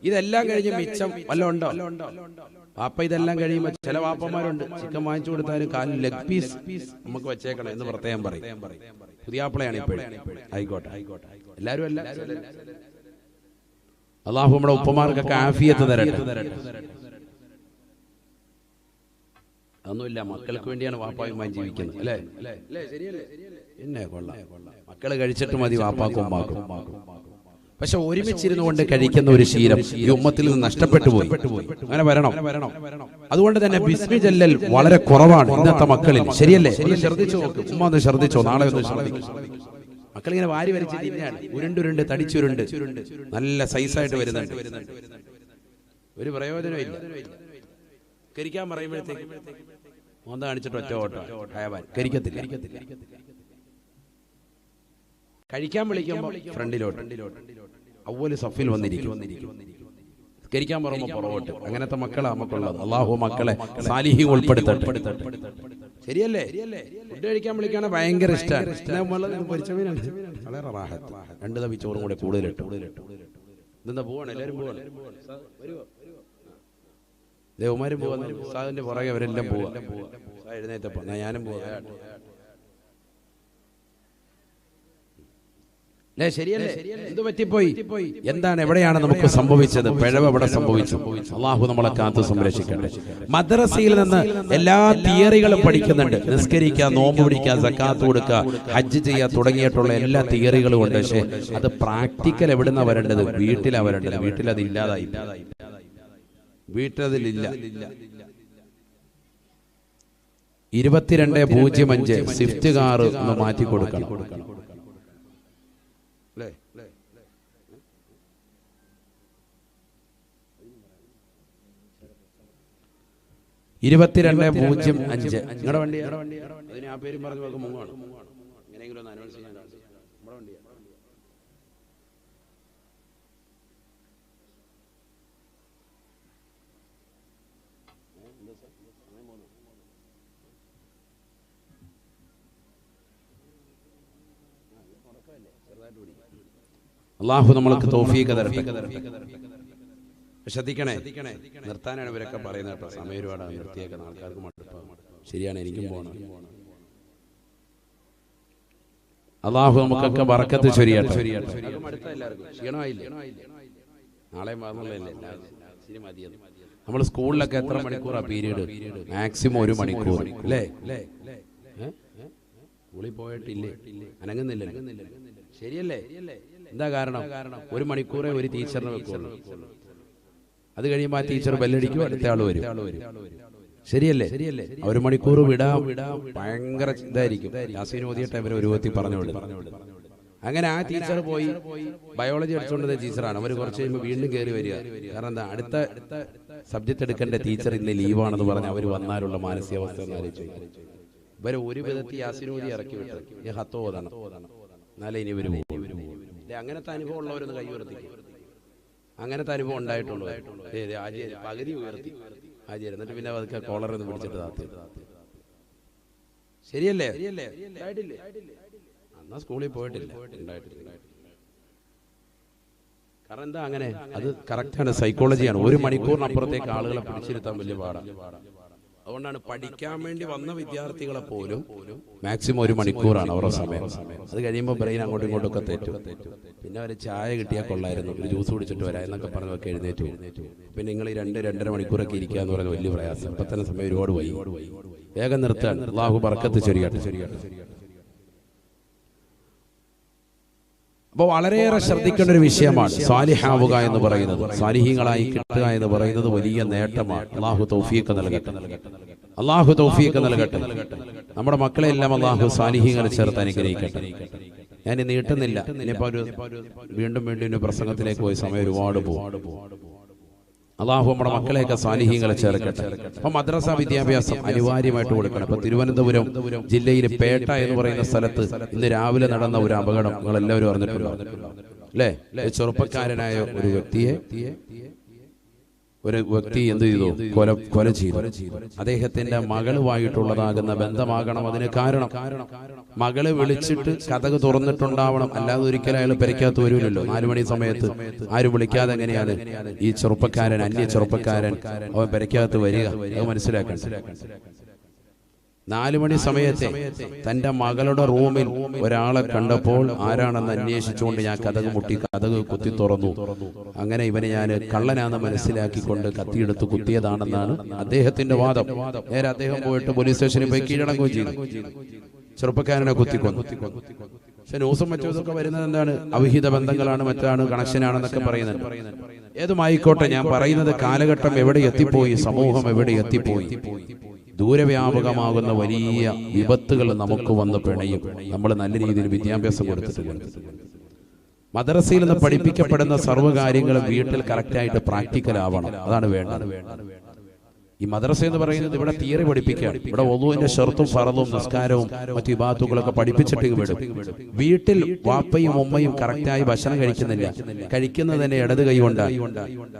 ഇതെല്ലാം കഴിഞ്ഞ് മിച്ചം വല്ല ഉണ്ടോ? വാപ്പ ഇതെല്ലാം കഴിയുമ്പോൾ ചില വാപ്പന്മാരുണ്ട്, ചിക്കൻ വാങ്ങിച്ചു കൊടുത്താലും കാലിൽ ലെഗ് പീസ് നമുക്ക് വെച്ചേക്കണം എന്ന് പ്രത്യേകം പറയും. പുതിയാപ്പിളയാണ് ഇപ്പോഴും. ആയിക്കോട്ടെ, എല്ലാവരും അല്ല. അള്ളാഹു നമ്മുടെ ഉപ്പമാർക്കൊക്കെ ആഫിയത്ത് തരട്ടെ. അതൊന്നുമില്ല, മക്കൾക്ക് വേണ്ടിയാണ് വാപ്പായുമായി ജീവിക്കുന്നത്, അല്ലേ? പിന്നെ കൊള്ളാം, മക്കള് കഴിച്ചിട്ട് മതി വാപ്പാക്കും ഉമ്മാക്കും. പക്ഷെ ഒരുമിച്ചിരുന്നു കൊണ്ട് കഴിക്കുന്ന ഒരു ശീലം ഈ ഉമ്മത്തിൽ നിന്ന് നഷ്ടപ്പെട്ടു പോയി. അങ്ങനെ വരണം. അതുകൊണ്ട് തന്നെ ബിസ്മി ചൊല്ലൽ വളരെ കുറവാണ് ഇന്നത്തെ മക്കളിൽ. ശരിയല്ലേ? ശ്രദ്ധിച്ചു നോക്ക്, ഉമ്മ ഒന്ന് ശ്രദ്ധിച്ചോ, നാളെ ഒന്ന് ശ്രദ്ധിക്കും. മക്കളിങ്ങനെ വാരി വരച്ച് തിന്നാണ്, ഉരുണ്ടുരുണ്ട് തടിച്ചുരുണ്ട് നല്ല സൈസായിട്ട് വരുന്നുണ്ട്. ഒരു പ്രയോജനമില്ല. കരിക്കാൻ പറയുമ്പോഴത്തേക്ക് മോന്ത കാണിച്ചിട്ട് ഒറ്റ ഓട്ടം കരിക്കത്തില്ല. കഴിക്കാൻ വിളിക്കുമ്പോൾ ഫ്രണ്ടിലോട്ട്, അവല് സഫിൽ വന്നിരിക്കും. കരിക്കാൻ പറയുമ്പോൾ പുറകോട്ട്. അങ്ങനത്തെ മക്കളാ നമുക്കുള്ളത്. അള്ളാഹു മക്കളെ സാലിഹി ഉൾപ്പെടുത്തട്ടെ. ശരിയല്ലേ? ഫുഡ് കഴിക്കാൻ വിളിക്കാണ് ഭയങ്കര ഇഷ്ടമാണ്. വളരെ റാഹത്ത്. 2 തവി ചോറും കൂടെ കൂടുതലിട്ട്. ഇതെന്താ പോവാണ്? എല്ലാവരും പോവാണ്. ദേവന്മാരും പോവാ, സാദിന്റെ പുറകെ അവരെല്ലാം പോവാ. എഴുന്നേറ്റപ്പോ ഞാനും പോവാ. ശരിയല്ലേ? എന്ത് പറ്റിപ്പോയി? എന്താണ്, എവിടെയാണ് നമുക്ക് സംഭവിച്ചത്? പിഴവ് എവിടെ സംഭവിച്ചു? അള്ളാഹു നമ്മളെ കാത്തു സംരക്ഷിക്കട്ടെ. മദ്രസയിൽ നിന്ന് എല്ലാ തിയറികളും പഠിക്കുന്നുണ്ട്. നിസ്കരിക്കുക, നോമ്പ് പിടിക്കുക, സക്കാത്ത് കൊടുക്കുക, ഹജ്ജ് ചെയ്യുക തുടങ്ങിയിട്ടുള്ള എല്ലാ തിയറികളും ഉണ്ട്. പക്ഷേ അത് പ്രാക്ടിക്കൽ എവിടുന്ന വരേണ്ടത്? വീട്ടിലാ വരേണ്ടത്. വീട്ടിൽ അത് ഇല്ലാതായി. വീട്ടിലതിലില്ല. 2205 സ്വിഫ്റ്റ് കാർ ഒന്ന് മാറ്റി കൊടുക്കണം. 2205 നിങ്ങളുടെ വണ്ടിയാണ്. അതിന് ആ പേരും പറഞ്ഞു നോക്കും. മുങ്ങാണ്. എങ്ങനെയെങ്കിലും ഒന്ന് അനൗൺസ് ചെയ്യാൻ നമ്മുടെ വണ്ടിയാണ്. അള്ളാഹു നമ്മൾക്ക് തൗഫീഖ് തരട്ടെ. ശ്രദ്ധിക്കണേ, നിർത്താനാണ് ഇവരൊക്കെ പറയുന്നത് കേട്ടോ. സമയം ഒരുപാടാണ്, നിർത്തിയേക്കുന്ന ആൾക്കാർക്ക് മടുപ്പാകും. ശരിയാണ്, എനിക്കും പോകണം. അള്ളാഹു നമുക്കൊക്കെ ബറക്കത്ത് ചൊരിയട്ടെ. ക്ഷീണമായില്ലേ? നാളെ നമ്മൾ സ്കൂളിലൊക്കെ എത്ര മണിക്കൂറാ പീരീഡ്? മാക്സിമം 1 മണിക്കൂർ അല്ലേ? സ്കൂളിൽ പോയിട്ടില്ലേ? അനങ്ങുന്നില്ല. ശരിയല്ലേ? എന്താ കാരണം? 1 മണിക്കൂറേ ഒരു ടീച്ചറിനെ വെക്കുള്ളൂ. അത് കഴിയുമ്പോൾ ആ ടീച്ചർ ബെല്ലടിക്കും, അടുത്ത ആള് വരും. ശരിയല്ലേ? 1 മണിക്കൂർ വിടാം. ഭയങ്കര ഇതായിരിക്കും. യാസീൻ ഓതിയിട്ട് അവരെ ഒരു വത്തി പറഞ്ഞു വിടും. അങ്ങനെ ആ ടീച്ചർ പോയി ബയോളജി എടുത്തുകൊണ്ടത് ടീച്ചറാണ്. അവർ കുറച്ച് കഴിയുമ്പോൾ വീണ്ടും കയറി വരിക. കാരണം എന്താ? അടുത്ത സബ്ജക്ട് എടുക്കേണ്ട ടീച്ചർ ഇന്ന് ലീവാണെന്ന് പറഞ്ഞ് അവർ വന്നാലുള്ള മാനസികാവസ്ഥ ഒന്ന് ആലോചിച്ചു. ഇവരെ ഒരു വിധത്തിൽ യാസിനോദി ഇറക്കി വിട്ടു, ഈ ഹത്ത് ഓതണം, എന്നാലേ ഇനി ഇവര് പോകും. അങ്ങനത്തെ അനുഭവം ഉള്ളവരൊന്ന് കൈ ഉയർത്തിക്കും. അങ്ങനത്തെ അനുഭവം ഉണ്ടായിട്ടുള്ളൂ. പകുതി ഉയർത്തി ആചാര്യ, എന്നിട്ട് പിന്നെ അതൊക്കെ കോളറൊന്ന് പിടിച്ചിട്ട് താത്തി. ശരിയല്ലേ? എന്നാ സ്കൂളിൽ പോയിട്ടില്ല, ഉണ്ടായിട്ടില്ല. കാരണം എന്താ അങ്ങനെ? അത് കറക്റ്റാണ്, സൈക്കോളജിയാണ്. 1 മണിക്കൂറിനപ്പുറത്തേക്ക് ആളുകളെ പിടിച്ചിരുത്താൻ വലിയ പാടാണ്. അതുകൊണ്ടാണ് പഠിക്കാൻ വേണ്ടി വന്ന വിദ്യാർത്ഥികളെ പോലും മാക്സിമം 1 മണിക്കൂറാണ് അവരുടെ സമയം. അത് കഴിയുമ്പോൾ ബ്രെയിൻ അങ്ങോട്ടും ഇങ്ങോട്ടൊക്കെ തെറ്റും. പിന്നെ അവർ ചായ കിട്ടിയാൽ കൊള്ളായിരുന്നു, ഒരു ജ്യൂസ് കുടിച്ചിട്ട് വരാം എന്നൊക്കെ പറഞ്ഞതൊക്കെ എഴുന്നേറ്റ്. പിന്നെ നിങ്ങൾ ഈ 2-2.5 മണിക്കൂറൊക്കെ ഇരിക്കുക എന്ന് പറയുന്നത് വലിയ പ്രയാസം. ഇപ്പം തന്നെ സമയം ഒരുപാട് വൈകി, വേഗം നിർത്താൻ. അല്ലാഹു ബർക്കത്ത് ശരിയാട്ടെ. അപ്പോൾ വളരെയേറെ ശ്രദ്ധിക്കേണ്ട ഒരു വിഷയമാണ് സാലിഹാവുക എന്ന് പറയുന്നത്. സാലിഹീങ്ങളായി കിട്ടുക എന്ന് പറയുന്നത് വലിയ നേട്ടമാണ്. അല്ലാഹു തൗഫീഖ് നൽകട്ടെ, അല്ലാഹു തൗഫീഖ് നൽകട്ടെ. നമ്മുടെ മക്കളെല്ലാം അല്ലാഹു സാലിഹീങ്ങളിൽ ചേർത്ത് അനുഗ്രഹിക്കട്ടെ. ഞാൻ നീട്ടുന്നില്ല, ഇനിയിപ്പോൾ വീണ്ടും പ്രസംഗത്തിലേക്ക് പോയി സമയം ഒരുപാട് പോകും. അല്ലാഹു നമ്മുടെ മക്കളെയൊക്കെ സാലിഹീങ്ങളെ ചേർക്കട്ടെ. അപ്പൊ മദ്രസ വിദ്യാഭ്യാസം അനിവാര്യമായിട്ട് കൊടുക്കണം. ഇപ്പൊ തിരുവനന്തപുരം ജില്ലയിലെ പേട്ട എന്ന് പറയുന്ന സ്ഥലത്ത് ഇന്ന് രാവിലെ നടന്ന ഒരു അപകടം നിങ്ങൾ എല്ലാവരും അറിഞ്ഞിട്ടുണ്ടോ അല്ലേ? ചെറുപ്പക്കാരനായ ഒരു വ്യക്തി എന്ത് ചെയ്തു? കൊല ചെയ്തു. അദ്ദേഹത്തിന്റെ മകളുമായിട്ടുള്ളതാകുന്ന ബന്ധമാകണം അതിന് കാരണം. മകളെ വിളിച്ചിട്ട് കതക് തുറന്നിട്ടുണ്ടാവണം, അല്ലാതെ ഒരിക്കലും അയാൾ പെരയ്ക്കകത്ത് വരൂലല്ലോ. 4 മണി സമയത്ത് ആരും വിളിക്കാതെ എങ്ങനെയാണ് ഈ ചെറുപ്പക്കാരൻ, അന്യ ചെറുപ്പക്കാരൻ അവൻ പെരയ്ക്കകത്ത് വരിക? അത് മനസ്സിലാക്കണം. 4 മണി സമയത്തെ തന്റെ മകളുടെ റൂമിൽ ഒരാളെ കണ്ടപ്പോൾ ആരാണെന്ന് അന്വേഷിച്ചുകൊണ്ട് ഞാൻ കതക് മുട്ടി, കതക് കുത്തി തുറന്നു. അങ്ങനെ ഇവനെ ഞാൻ കള്ളനാണെന്ന് മനസ്സിലാക്കിക്കൊണ്ട് കത്തിയെടുത്ത് കുത്തിയതാണെന്നാണ് അദ്ദേഹത്തിന്റെ വാദം. നേരെ അദ്ദേഹം പോയിട്ട് പോലീസ് സ്റ്റേഷനിൽ പോയി കീഴടങ്ങുകയും ചെയ്തു. ചെറുപ്പക്കാരനെ കുത്തിക്കൊന്നു. പക്ഷെ ന്യൂസും മറ്റൊക്കെ വരുന്നത് എന്താണ്? അവിഹിത ബന്ധങ്ങളാണ്, മറ്റാണ്, കണക്ഷനാണെന്നൊക്കെ പറയുന്നത്. ഏതുമായിക്കോട്ടെ, ഞാൻ പറയുന്നത് കാലഘട്ടം എവിടെ എത്തിപ്പോയി, സമൂഹം എവിടെ എത്തിപ്പോയി. ദൂരവ്യാപകമാകുന്ന വലിയ വിപത്തുകൾ നമുക്ക് വന്ന് പിണയും. നമ്മൾ നല്ല രീതിയിൽ വിദ്യാഭ്യാസം കൊടുത്തിട്ടില്ല. മദ്രസയിൽ നിന്ന് പഠിപ്പിക്കപ്പെടുന്ന സർവ്വകാര്യങ്ങളും വീട്ടിൽ കറക്റ്റായിട്ട് പ്രാക്ടിക്കൽ ആവണം. അതാണ് വേണ്ടത്. ഈ മദ്രസ എന്ന് പറയുന്നത് ഇവിടെ തിയറി പഠിപ്പിക്കുകയാണ്. ഇവിടെ ഒളുവിന്റെ ഷർത്തും ഫറളും നിസ്കാരവും മറ്റു ഇബാദത്തുകളൊക്കെ പഠിപ്പിച്ചിട്ട് വിടും. വീട്ടിൽ വാപ്പയും ഉമ്മയും കറക്റ്റായി ഭക്ഷണം കഴിക്കുന്നില്ല, കഴിക്കുന്നത് തന്നെ ഇടത് കൈ കൊണ്ടാണ്.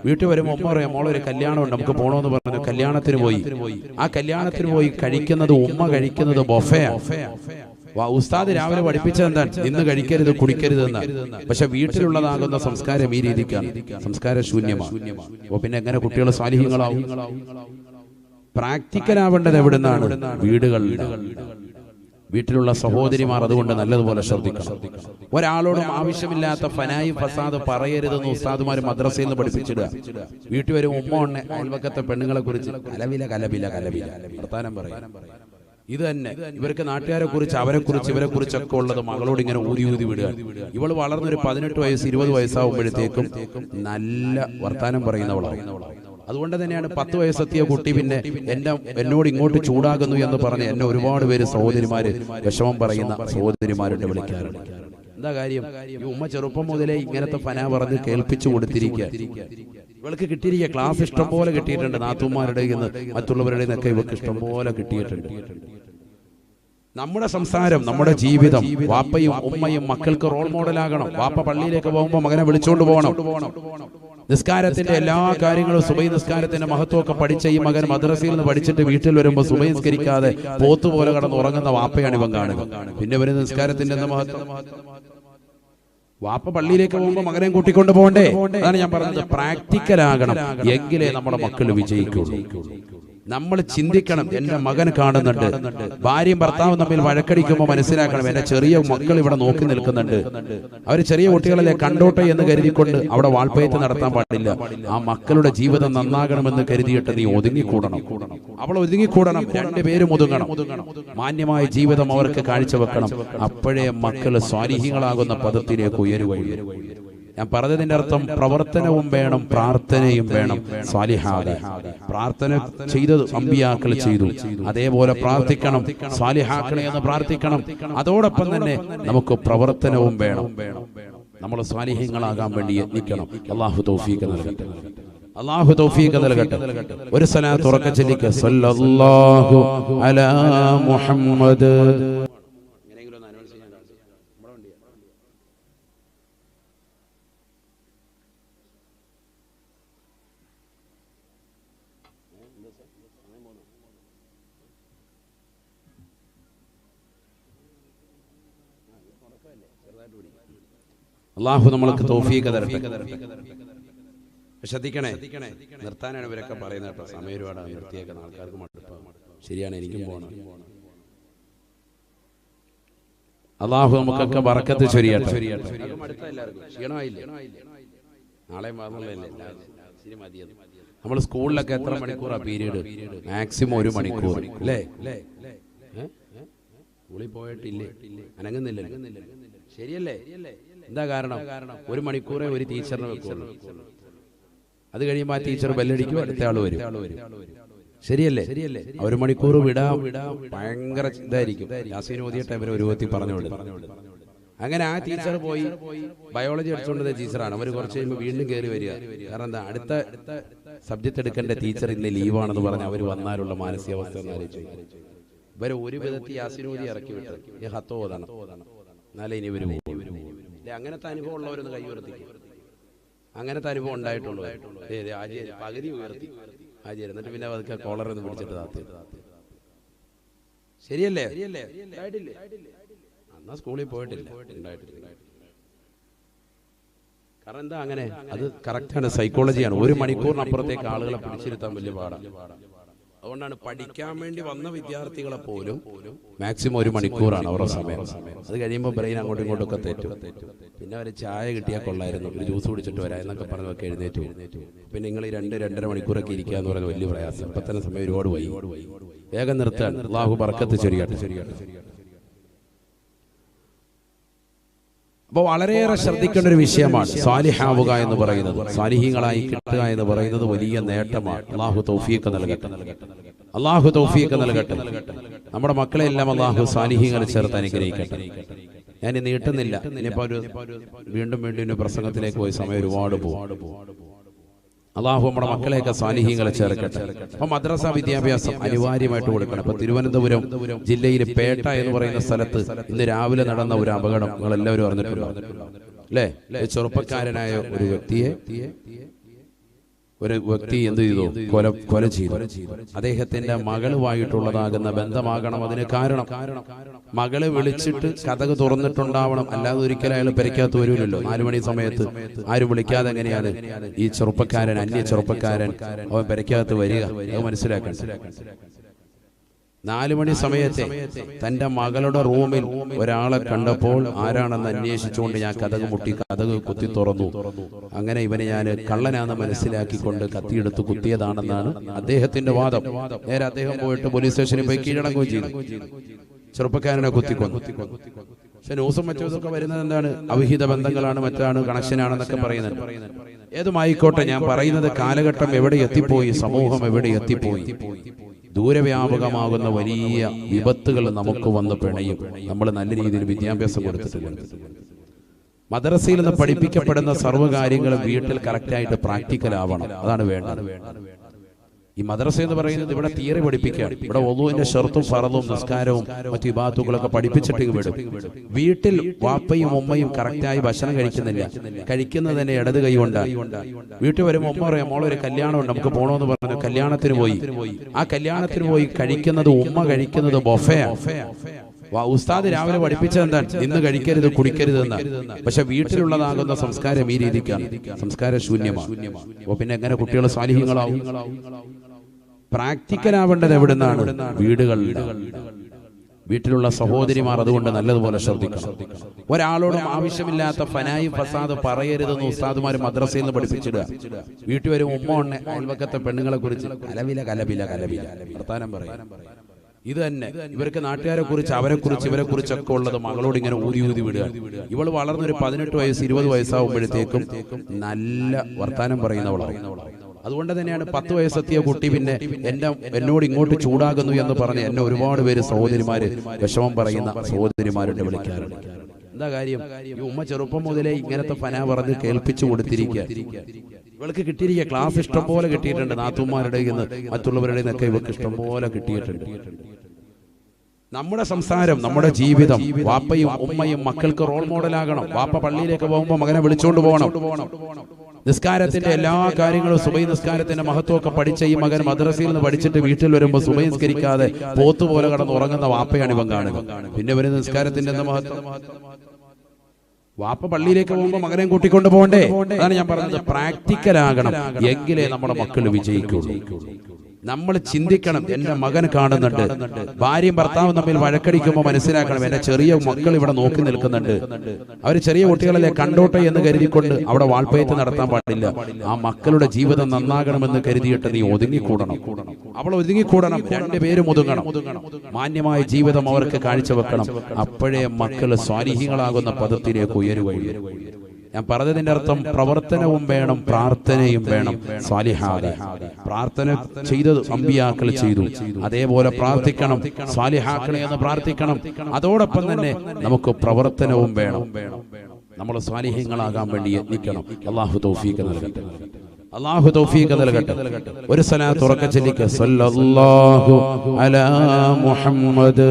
വീട്ടിൽ വരുമ്പോൾ ഉമ്മ പറയാം, മോളൊരു കല്യാണമുണ്ട്, നമുക്ക് പോകണമെന്ന് പറഞ്ഞു കല്യാണത്തിന് പോയി. ആ കല്യാണത്തിന് പോയി കഴിക്കുന്നത്, ഉമ്മ കഴിക്കുന്നത് ബൊഫയാണ്. ഉസ്താദ് രാവിലെ പഠിപ്പിച്ചത് എന്താണ്? ഇന്ന് കഴിക്കരുത്, കുടിക്കരുത് എന്നാണ്. പക്ഷെ വീട്ടിലുള്ളതാകുന്ന സംസ്കാരം ഈ രീതിക്കാണ്, സംസ്കാര ശൂന്യമാണ്. അപ്പൊ പിന്നെ എങ്ങനെ കുട്ടികൾ സാലിഹ്യങ്ങളാവും? പ്രാക്ടിക്കൽ ആവേണ്ടത് എവിടുന്നാണ്? വീടുകളിൽ. വീട്ടിലുള്ള സഹോദരിമാർ അതുകൊണ്ട് നല്ലതുപോലെ ശ്രദ്ധിക്കണം. ഒരാളോടും ആവശ്യമില്ലാത്ത ഫനായും ഫസാദ് പറയരുതെന്ന് ഉസ്താദുമാർ മദ്രസയിൽ നിന്ന് പഠിപ്പിച്ചിടുക. വീട്ടിൽ വരും ഉമ്മ അയൽവക്കത്തെ പെണ്ണുങ്ങളെ കുറിച്ച് കലപില വർത്താനം പറയും. ഇത് തന്നെ ഇവർക്ക് നാട്ടുകാരെ കുറിച്ച്, അവരെ കുറിച്ച്, ഇവരെ കുറിച്ചൊക്കെ ഉള്ളത് മകളോട് ഇങ്ങനെ ഊതി വിടുക. ഇവൾ വളർന്നൊരു 18 വയസ്സ് 20 വയസ്സാവുമ്പോഴത്തേക്കും നല്ല വർത്താനം പറയുന്നവളാണ്. അതുകൊണ്ട് തന്നെയാണ് 10 വയസ്സെത്തിയ കുട്ടി പിന്നെ എന്നോട് ഇങ്ങോട്ട് ചൂടാകുന്നു എന്ന് പറഞ്ഞ് എന്നെ ഒരുപാട് പേര് സഹോദരിമാര് വിഷമം പറയുന്ന സഹോദരിമാരുടെ വിളിക്കാറുണ്ട്. എന്താ കാര്യം? ഈ ഉമ്മ ചെറുപ്പം മുതലേ ഇങ്ങനത്തെ ഫന പറഞ്ഞ് കേൾപ്പിച്ചു കൊടുത്തിരിക്കുക. ഇവൾക്ക് കിട്ടിയിരിക്കുക ക്ലാസ് ഇഷ്ടം പോലെ കിട്ടിയിട്ടുണ്ട്. നാത്തുമാരുടെ മറ്റുള്ളവരുടെ നിന്നൊക്കെ ഇവർക്ക് ഇഷ്ടം പോലെ കിട്ടിയിട്ടുണ്ട്. നമ്മുടെ സംസാരം, നമ്മുടെ ജീവിതം, വാപ്പയും ഉമ്മയും മക്കൾക്ക് റോൾ മോഡലാകണം. വാപ്പ പള്ളിയിലേക്ക് പോകുമ്പോൾ മകനെ വിളിച്ചുകൊണ്ട് പോകണം. നിസ്കാരത്തിന്റെ എല്ലാ കാര്യങ്ങളും, സുബൈ നിസ്കാരത്തിന്റെ മഹത്വമൊക്കെ പഠിച്ച ഈ മകൻ മദ്രസയിൽ നിന്ന് പഠിച്ചിട്ട് വീട്ടിൽ വരുമ്പോൾ സുബൈ നിസ്കരിക്കാതെ പോത്തുപോലെ കടന്ന് ഉറങ്ങുന്ന വാപ്പയാണ് ഇവൻ കാണുക. പിന്നെ വരുന്ന നിസ്കാരത്തിന്റെ എന്താ മഹത്വം? വാപ്പ പള്ളിയിലേക്ക് പോകുമ്പോൾ മകനെ കൂട്ടിക്കൊണ്ട് പോകണ്ടേ? അതാണ് ഞാൻ പറഞ്ഞത്, പ്രാക്ടിക്കൽ ആകണം, എങ്കിലേ നമ്മുടെ മക്കൾ വിജയിക്കുള്ളൂ. നമ്മൾ ചിന്തിക്കണം, എന്റെ മകൻ കാണുന്നുണ്ട്, ഭാര്യയും ഭർത്താവും തമ്മിൽ വഴക്കടിക്കുമ്പോൾ മനസ്സിലാക്കണം, എന്റെ ചെറിയ മക്കൾ ഇവിടെ നോക്കി നിൽക്കുന്നുണ്ട്, അവർ ചെറിയ കുട്ടികളെ കണ്ടോട്ടെ എന്ന് കരുതിക്കൊണ്ട് അവിടെ വാൾപ്പയത്ത് നടത്താൻ പാടില്ല. ആ മക്കളുടെ ജീവിതം നന്നാകണമെന്ന് കരുതിയിട്ട് നീ ഒതുങ്ങിക്കൂടണം, അവൾ ഒതുങ്ങിക്കൂടണം, രണ്ടുപേരും ഒതുങ്ങണം, മാന്യമായ ജീവിതം അവർക്ക് കാഴ്ചവെക്കണം. അപ്പോഴേ മക്കൾ സ്വാലിഹീങ്ങളാകുന്ന പദത്തിലേക്ക് ഉയരുകയുള്ളൂ. ഞാൻ പറഞ്ഞതിന്റെ അർത്ഥം പ്രവർത്തനവും വേണം, പ്രാർത്ഥനയും വേണം. സ്വാലിഹാതെ പ്രാർത്ഥന ചെയ്തത് അമ്പിയാക്കൾ ചെയ്തു, അതേപോലെ പ്രാർത്ഥിക്കണം, സ്വാലിഹാക്കളെ എന്ന് പ്രാർത്ഥിക്കണം. അതോടൊപ്പം തന്നെ നമുക്ക് പ്രവർത്തനവും വേണം. നമ്മൾ സ്വാലിഹീങ്ങളാകാൻ വേണ്ടി യത്നിക്കണം. അല്ലാഹു തൗഫീഖ് നൽകട്ടെ. അല്ലാഹു തൗഫീഖ് നൽകട്ടെ. ഒരു സലാത്ത് ഉറക്കെ ചൊല്ലിക്കുക, സല്ലല്ലാഹു അലാ മുഹമ്മദ്. അല്ലാഹു നമ്മൾക്ക് തൗഫീഖ് തരട്ടെ. ശ്രദ്ധിക്കണേ, നിർത്താനാണ് ഇവരൊക്കെ പറയുന്നത് കേട്ടോ. സമയം ഒരുപാടാണ്, നിർത്തിയേക്കുന്ന ആൾക്കാർക്ക് മടുപ്പാണ്. ശരിയാണ്, എനിക്കും പോകണം. അല്ലാഹു നമുക്കൊക്കെ ബറക്കത്ത് ചൊരിയട്ടെ. ക്ഷീണമായില്ലേ? നാളെ നമ്മൾ സ്കൂളിലൊക്കെ എത്ര മണിക്കൂറാ പീരീഡ്? മാക്സിമം 1 മണിക്കൂർ അല്ലേ? സ്കൂളിൽ പോയിട്ടില്ലേ? അനങ്ങുന്നില്ലല്ലോ. ശരിയല്ലേ? എന്താ കാരണം? 1 മണിക്കൂറേ ഒരു ടീച്ചറിനെ വെക്കുള്ളൂ. അത് കഴിയുമ്പോൾ ആ ടീച്ചർ ബെല്ലടിക്കും, അടുത്ത ആള് വരും. ശരിയല്ലേ? 1 മണിക്കൂർ വിടാം ഭയങ്കര ഇതായിരിക്കും. യാസീൻ ഓതിയ ടൈമിൽ ഒരു വ്യക്തി പറഞ്ഞോളൂ. അങ്ങനെ ആ ടീച്ചർ പോയി ബയോളജി എടുത്തുകൊണ്ടത് ടീച്ചറാണ്. അവർ കുറച്ച് കഴിയുമ്പോൾ വീണ്ടും കയറി വരിക. കാരണം എന്താ, അടുത്ത സബ്ജക്ട് എടുക്കേണ്ട ടീച്ചർ ഇന്ന് ലീവാണെന്ന് പറഞ്ഞ് അവർ വന്നാലുള്ള മാനസികാവസ്ഥ എന്ന് ആലോചിച്ചു. ഇവരെ ഒരു വിധത്തിൽ യാസീൻ ഓതി ഇറക്കി വിട്ടു. ഈ ഹത്ത് ഓതണം, എന്നാലേ ഇനി ഇവർ പോകും. അങ്ങനത്തെ അനുഭവം ഉള്ളവരൊന്ന് കൈ ഉയർത്തിക്കും. അങ്ങനത്തെ അനുഭവം ഉണ്ടായിട്ടുള്ളൂ. പകുതി ഉയർത്തി ആചാര്യ, എന്നിട്ട് പിന്നെ അതൊക്കെ കോളറൊന്ന് പിടിച്ചിട്ട് താത്തി. ശരിയല്ലേ? എന്നാ സ്കൂളിൽ പോയിട്ടില്ല, ഉണ്ടായിട്ടില്ല. കാരണം എന്താ അങ്ങനെ? അത് കറക്റ്റാണ്, സൈക്കോളജിയാണ്. 1 മണിക്കൂറിനപ്പുറത്തേക്ക് ആളുകളെ പിടിച്ചിരുത്താൻ വലിയ പാടാണ്. അതുകൊണ്ടാണ് പഠിക്കാൻ വേണ്ടി വന്ന വിദ്യാർത്ഥികളെ പോലും മാക്സിമം 1 മണിക്കൂറാണ് അവരുടെ സമയം. അത് കഴിയുമ്പോൾ ബ്രെയിൻ അങ്ങോട്ടും ഇങ്ങോട്ടൊക്കെ തെറ്റും. പിന്നെ അവർ ചായ കിട്ടിയാൽ കൊള്ളായിരുന്നു, ഒരു ജ്യൂസ് കുടിച്ചിട്ട് വരാം എന്നൊക്കെ പറഞ്ഞതൊക്കെ എഴുന്നേറ്റ്. പിന്നെ നിങ്ങൾ ഈ 2-2.5 മണിക്കൂറൊക്കെ ഇരിക്കുക എന്ന് പറയുന്നത് വലിയ പ്രയാസം. ഇപ്പം തന്നെ സമയം ഒരുപാട് വൈകി. വേഗം നിർത്താൻ. അല്ലാഹു ബർക്കത്ത് ചൊരിയട്ടെ. അപ്പോൾ വളരെയേറെ ശ്രദ്ധിക്കേണ്ട ഒരു വിഷയമാണ് സാലിഹാവുക എന്ന് പറയുന്നത്. സാലിഹീങ്ങളായി കിട്ടുക എന്ന് പറയുന്നത് വലിയ നേട്ടമാണ്. അല്ലാഹു തൗഫീഖ് നൽകട്ടെ. അല്ലാഹു തൗഫീഖ് നൽകട്ടെ. നമ്മുടെ മക്കളെ എല്ലാം അല്ലാഹു സാലിഹീങ്ങളെ ചേർത്ത് അനുഗ്രഹിക്കട്ടെ. ഞാൻ നീട്ടുന്നില്ല. ഇനിയിപ്പോൾ വീണ്ടും പ്രസംഗത്തിലേക്ക് പോയി സമയം ഒരുപാട് പോകും. അല്ലാഹു നമ്മുടെ മക്കളെയൊക്കെ സാലിഹീങ്ങളെ ചേർക്കട്ടെ. അപ്പൊ മദ്രസ വിദ്യാഭ്യാസം അനിവാര്യമായിട്ട് കൊടുക്കണം. ഇപ്പൊ തിരുവനന്തപുരം ജില്ലയിൽ പേട്ട എന്ന് പറയുന്ന സ്ഥലത്ത് ഇന്ന് രാവിലെ നടന്ന ഒരു അപകടം നിങ്ങൾ എല്ലാവരും അറിഞ്ഞിട്ടുണ്ടോ അല്ലേ? ചെറുപ്പക്കാരനായ ഒരു വ്യക്തി എന്ത് ചെയ്തു? കൊല ചെയ്തു. അദ്ദേഹത്തിന്റെ മകളുമായിട്ടുള്ളതാകുന്ന ബന്ധമാകണം അതിന് കാരണം. മകളെ വിളിച്ചിട്ട് കതക് തുറന്നിട്ടുണ്ടാവണം, അല്ലാതെ ഒരിക്കലും അയാൾ പെരയ്ക്കകത്ത് വരൂലല്ലോ. 4 മണി സമയത്ത് ആരും വിളിക്കാതെ എങ്ങനെയാണ് ഈ ചെറുപ്പക്കാരൻ, അന്യ ചെറുപ്പക്കാരൻ അവൻ പെരയ്ക്കകത്ത് വരിക? അത് മനസ്സിലാക്കണം. 4 മണി സമയത്തെ തന്റെ മകളുടെ റൂമിൽ ഒരാളെ കണ്ടപ്പോൾ ആരാണെന്ന് അന്വേഷിച്ചുകൊണ്ട് ഞാൻ കതക് മുട്ടി, കതക് കുത്തി തുറന്നു. അങ്ങനെ ഇവനെ ഞാൻ കള്ളനാണെന്ന് മനസ്സിലാക്കിക്കൊണ്ട് കത്തിയെടുത്ത് കുത്തിയതാണെന്നാണ് അദ്ദേഹത്തിന്റെ വാദം. നേരെ അദ്ദേഹം പോയിട്ട് പോലീസ് സ്റ്റേഷനിൽ പോയി കീഴടങ്ങുകയും ചെയ്തു. ചെറുപ്പക്കാരനെ കുത്തിക്കൊന്നു. പക്ഷെ ന്യൂസും മറ്റൊക്കെ വരുന്നത് എന്താണ്? അവിഹിത ബന്ധങ്ങളാണ്, മറ്റാണ്, കണക്ഷനാണെന്നൊക്കെ പറയുന്നുണ്ട്. ഏതുമായിക്കോട്ടെ, ഞാൻ പറയുന്നത് കാലഘട്ടം എവിടെ എത്തിപ്പോയി, സമൂഹം എവിടെ എത്തിപ്പോയി. ദൂരവ്യാപകമാകുന്ന വലിയ വിപത്തുകൾ നമുക്ക് വന്ന് പിണയും. നമ്മൾ നല്ല രീതിയിൽ വിദ്യാഭ്യാസം കൊടുത്തിട്ടില്ല. മദ്രസയിൽ നിന്ന് പഠിപ്പിക്കപ്പെടുന്ന സർവ്വകാര്യങ്ങളും വീട്ടിൽ കറക്റ്റായിട്ട് പ്രാക്ടിക്കൽ ആവണം. അതാണ് വേണ്ടത്. ഈ മദ്രസ എന്ന് പറയുന്നത് ഇവിടെ തിയറി പഠിപ്പിക്കുകയാണ്. ഇവിടെ ഒളുവിന്റെ ഷർത്തും ഫറളും നിസ്കാരവും മറ്റു ഇബാദത്തുകളൊക്കെ പഠിപ്പിച്ചിട്ട് വിടും. വീട്ടിൽ വാപ്പയും ഉമ്മയും കറക്റ്റായി ഭക്ഷണം കഴിക്കുന്നില്ല. കഴിക്കുന്നത് തന്നെ ഇടത് കൈ കൊണ്ടാണ്. വീട്ടിൽ വരുമ്പോൾ ഉമ്മ പറയാം, മോളൊരു കല്യാണമുണ്ട്, നമുക്ക് പോകണമെന്ന് പറഞ്ഞു. കല്യാണത്തിന് പോയി. ആ കല്യാണത്തിന് പോയി കഴിക്കുന്നത്, ഉമ്മ കഴിക്കുന്നത് ബൊഫയാണ്. ഉസ്താദ് രാവിലെ പഠിപ്പിച്ചത് എന്താണ്? ഇന്ന് കഴിക്കരുത്, കുടിക്കരുത് എന്നാണ്. പക്ഷെ വീട്ടിലുള്ളതാകുന്ന സംസ്കാരം ഈ രീതിക്കാണ്, സംസ്കാര ശൂന്യമാണ്. അപ്പൊ പിന്നെ എങ്ങനെ കുട്ടികൾ സാലിഹ്യങ്ങളാവും? പ്രാക്ടിക്കൽ ആവേണ്ടത് എവിടുന്നാണ്? വീട്ടിലുള്ള സഹോദരിമാർ അതുകൊണ്ട് നല്ലതുപോലെ ശ്രദ്ധിക്കണം. ഒരാളോടും ആവശ്യമില്ലാത്ത ഫനായും ഫസാദ് പറയരുതെന്ന് ഉസ്താദുമാർ മദ്രസയിൽ നിന്ന് പഠിപ്പിച്ചിടുക. വീട്ടിൽ വരും ഉമ്മ അയൽവക്കത്തെ പെണ്ണുങ്ങളെ കുറിച്ച് കലപില വർത്താനം പറയും. ഇത് തന്നെ ഇവർക്ക് നാട്ടുകാരെ കുറിച്ച്, അവരെ കുറിച്ച്, ഇവരെ കുറിച്ചൊക്കെ ഉള്ളത് മകളോട് ഇങ്ങനെ ഊതി വിടുക. ഇവൾ വളർന്നൊരു 18 വയസ്സ് 20 വയസ്സാവുമ്പോഴത്തേക്കും നല്ല വർത്താനം പറയുന്നവളാണ്. അതുകൊണ്ട് തന്നെയാണ് 10 വയസ്സെത്തിയ കുട്ടി പിന്നെ എന്നോട് ഇങ്ങോട്ട് ചൂടാകുന്നു എന്ന് പറഞ്ഞ് എന്നെ ഒരുപാട് പേര് സഹോദരിമാര് വിഷമം പറയുന്ന സഹോദരിമാരുടെ വിളിക്കാറുണ്ട്. എന്താ കാര്യം? ഈ ഉമ്മ ചെറുപ്പം മുതലേ ഇങ്ങനത്തെ ഫന പറഞ്ഞ് കേൾപ്പിച്ചു കൊടുത്തിരിക്കുക. ഇവൾക്ക് കിട്ടിയിരിക്കുക ക്ലാസ് ഇഷ്ടം പോലെ കിട്ടിയിട്ടുണ്ട്. നാത്തൂമാരുടെ നിന്ന് മറ്റുള്ളവരുടെ നിന്നൊക്കെ ഇവൾക്ക് ഇഷ്ടം പോലെ കിട്ടിയിട്ടുണ്ട്. നമ്മുടെ സംസാരം, നമ്മുടെ ജീവിതം, വാപ്പയും ഉമ്മയും മക്കൾക്ക് റോൾ മോഡലാകണം. വാപ്പ പള്ളിയിലേക്ക് പോകുമ്പോൾ മകനെ വിളിച്ചുകൊണ്ട് പോകണം. നിസ്കാരത്തിന്റെ എല്ലാ കാര്യങ്ങളും, സുബൈ നിസ്കാരത്തിന്റെ മഹത്വമൊക്കെ പഠിച്ച ഈ മകൻ മദ്രസയിൽ നിന്ന് പഠിച്ചിട്ട് വീട്ടിൽ വരുമ്പോൾ സുബൈ നിസ്കരിക്കാതെ പോത്തുപോലെ കടന്ന് ഉറങ്ങുന്ന വാപ്പയാണ് ഇവൻ കാണുക. പിന്നെ വരുന്ന നിസ്കാരത്തിന്റെ എന്താ മഹത്വം? വാപ്പ പള്ളിയിലേക്ക് പോകുമ്പോൾ മകനെ കൂട്ടിക്കൊണ്ട് പോകണ്ടേ? അതാണ് ഞാൻ പറഞ്ഞത്, പ്രാക്ടിക്കൽ ആകണം, എങ്കിലേ നമ്മുടെ മക്കൾ വിജയിക്കുള്ളൂ. നമ്മൾ ചിന്തിക്കണം, എന്റെ മകൻ കാണുന്നുണ്ട്, ഭാര്യയും ഭർത്താവും തമ്മിൽ വഴക്കടിക്കുമ്പോൾ മനസ്സിലാക്കണം, എന്റെ ചെറിയ മക്കൾ ഇവിടെ നോക്കി നിൽക്കുന്നുണ്ട്, അവർ ചെറിയ കുട്ടികളല്ലേ, കണ്ടോട്ടെ എന്ന് കരുതിക്കൊണ്ട് അവിടെ വാൾപ്പയറ്റ് നടത്താൻ പാടില്ല. ആ മക്കളുടെ ജീവിതം നന്നാകണമെന്ന് കരുതിയിട്ട് നീ ഒതുങ്ങിക്കൂടണം, അവൾ ഒതുങ്ങിക്കൂടണം, രണ്ടുപേരും ഒതുങ്ങണം, മാന്യമായ ജീവിതം അവർക്ക് കാഴ്ചവെക്കണം. അപ്പോഴേ മക്കൾ സ്വാലിഹീങ്ങളാകുന്ന പദത്തിലേക്ക് ഉയരുകയുള്ളൂ. ഞാൻ പറഞ്ഞതിന്റെ അർത്ഥം പ്രവർത്തനവും വേണം, പ്രാർത്ഥനയും വേണം. സ്വാലിഹായ പ്രാർത്ഥന ചെയ്തത് അമ്പിയാക്കൾ ചെയ്തു, അതേപോലെ പ്രാർത്ഥിക്കണം, സ്വാലിഹാക്കളെ എന്ന് പ്രാർത്ഥിക്കണം. അതോടൊപ്പം തന്നെ നമുക്ക് പ്രവർത്തനവും വേണം. നമ്മൾ സ്വാലിഹ്യങ്ങളാകാൻ വേണ്ടി യത്നിക്കണം. അല്ലാഹു തൗഫീഖ് നൽകട്ടെ, അല്ലാഹു തൗഫീഖ് നൽകട്ടെ. ഒരു സ്വലാത്ത് ഉറക്കെ ചൊല്ലിക്ക്, സല്ലല്ലാഹു അലാ മുഹമ്മദ്.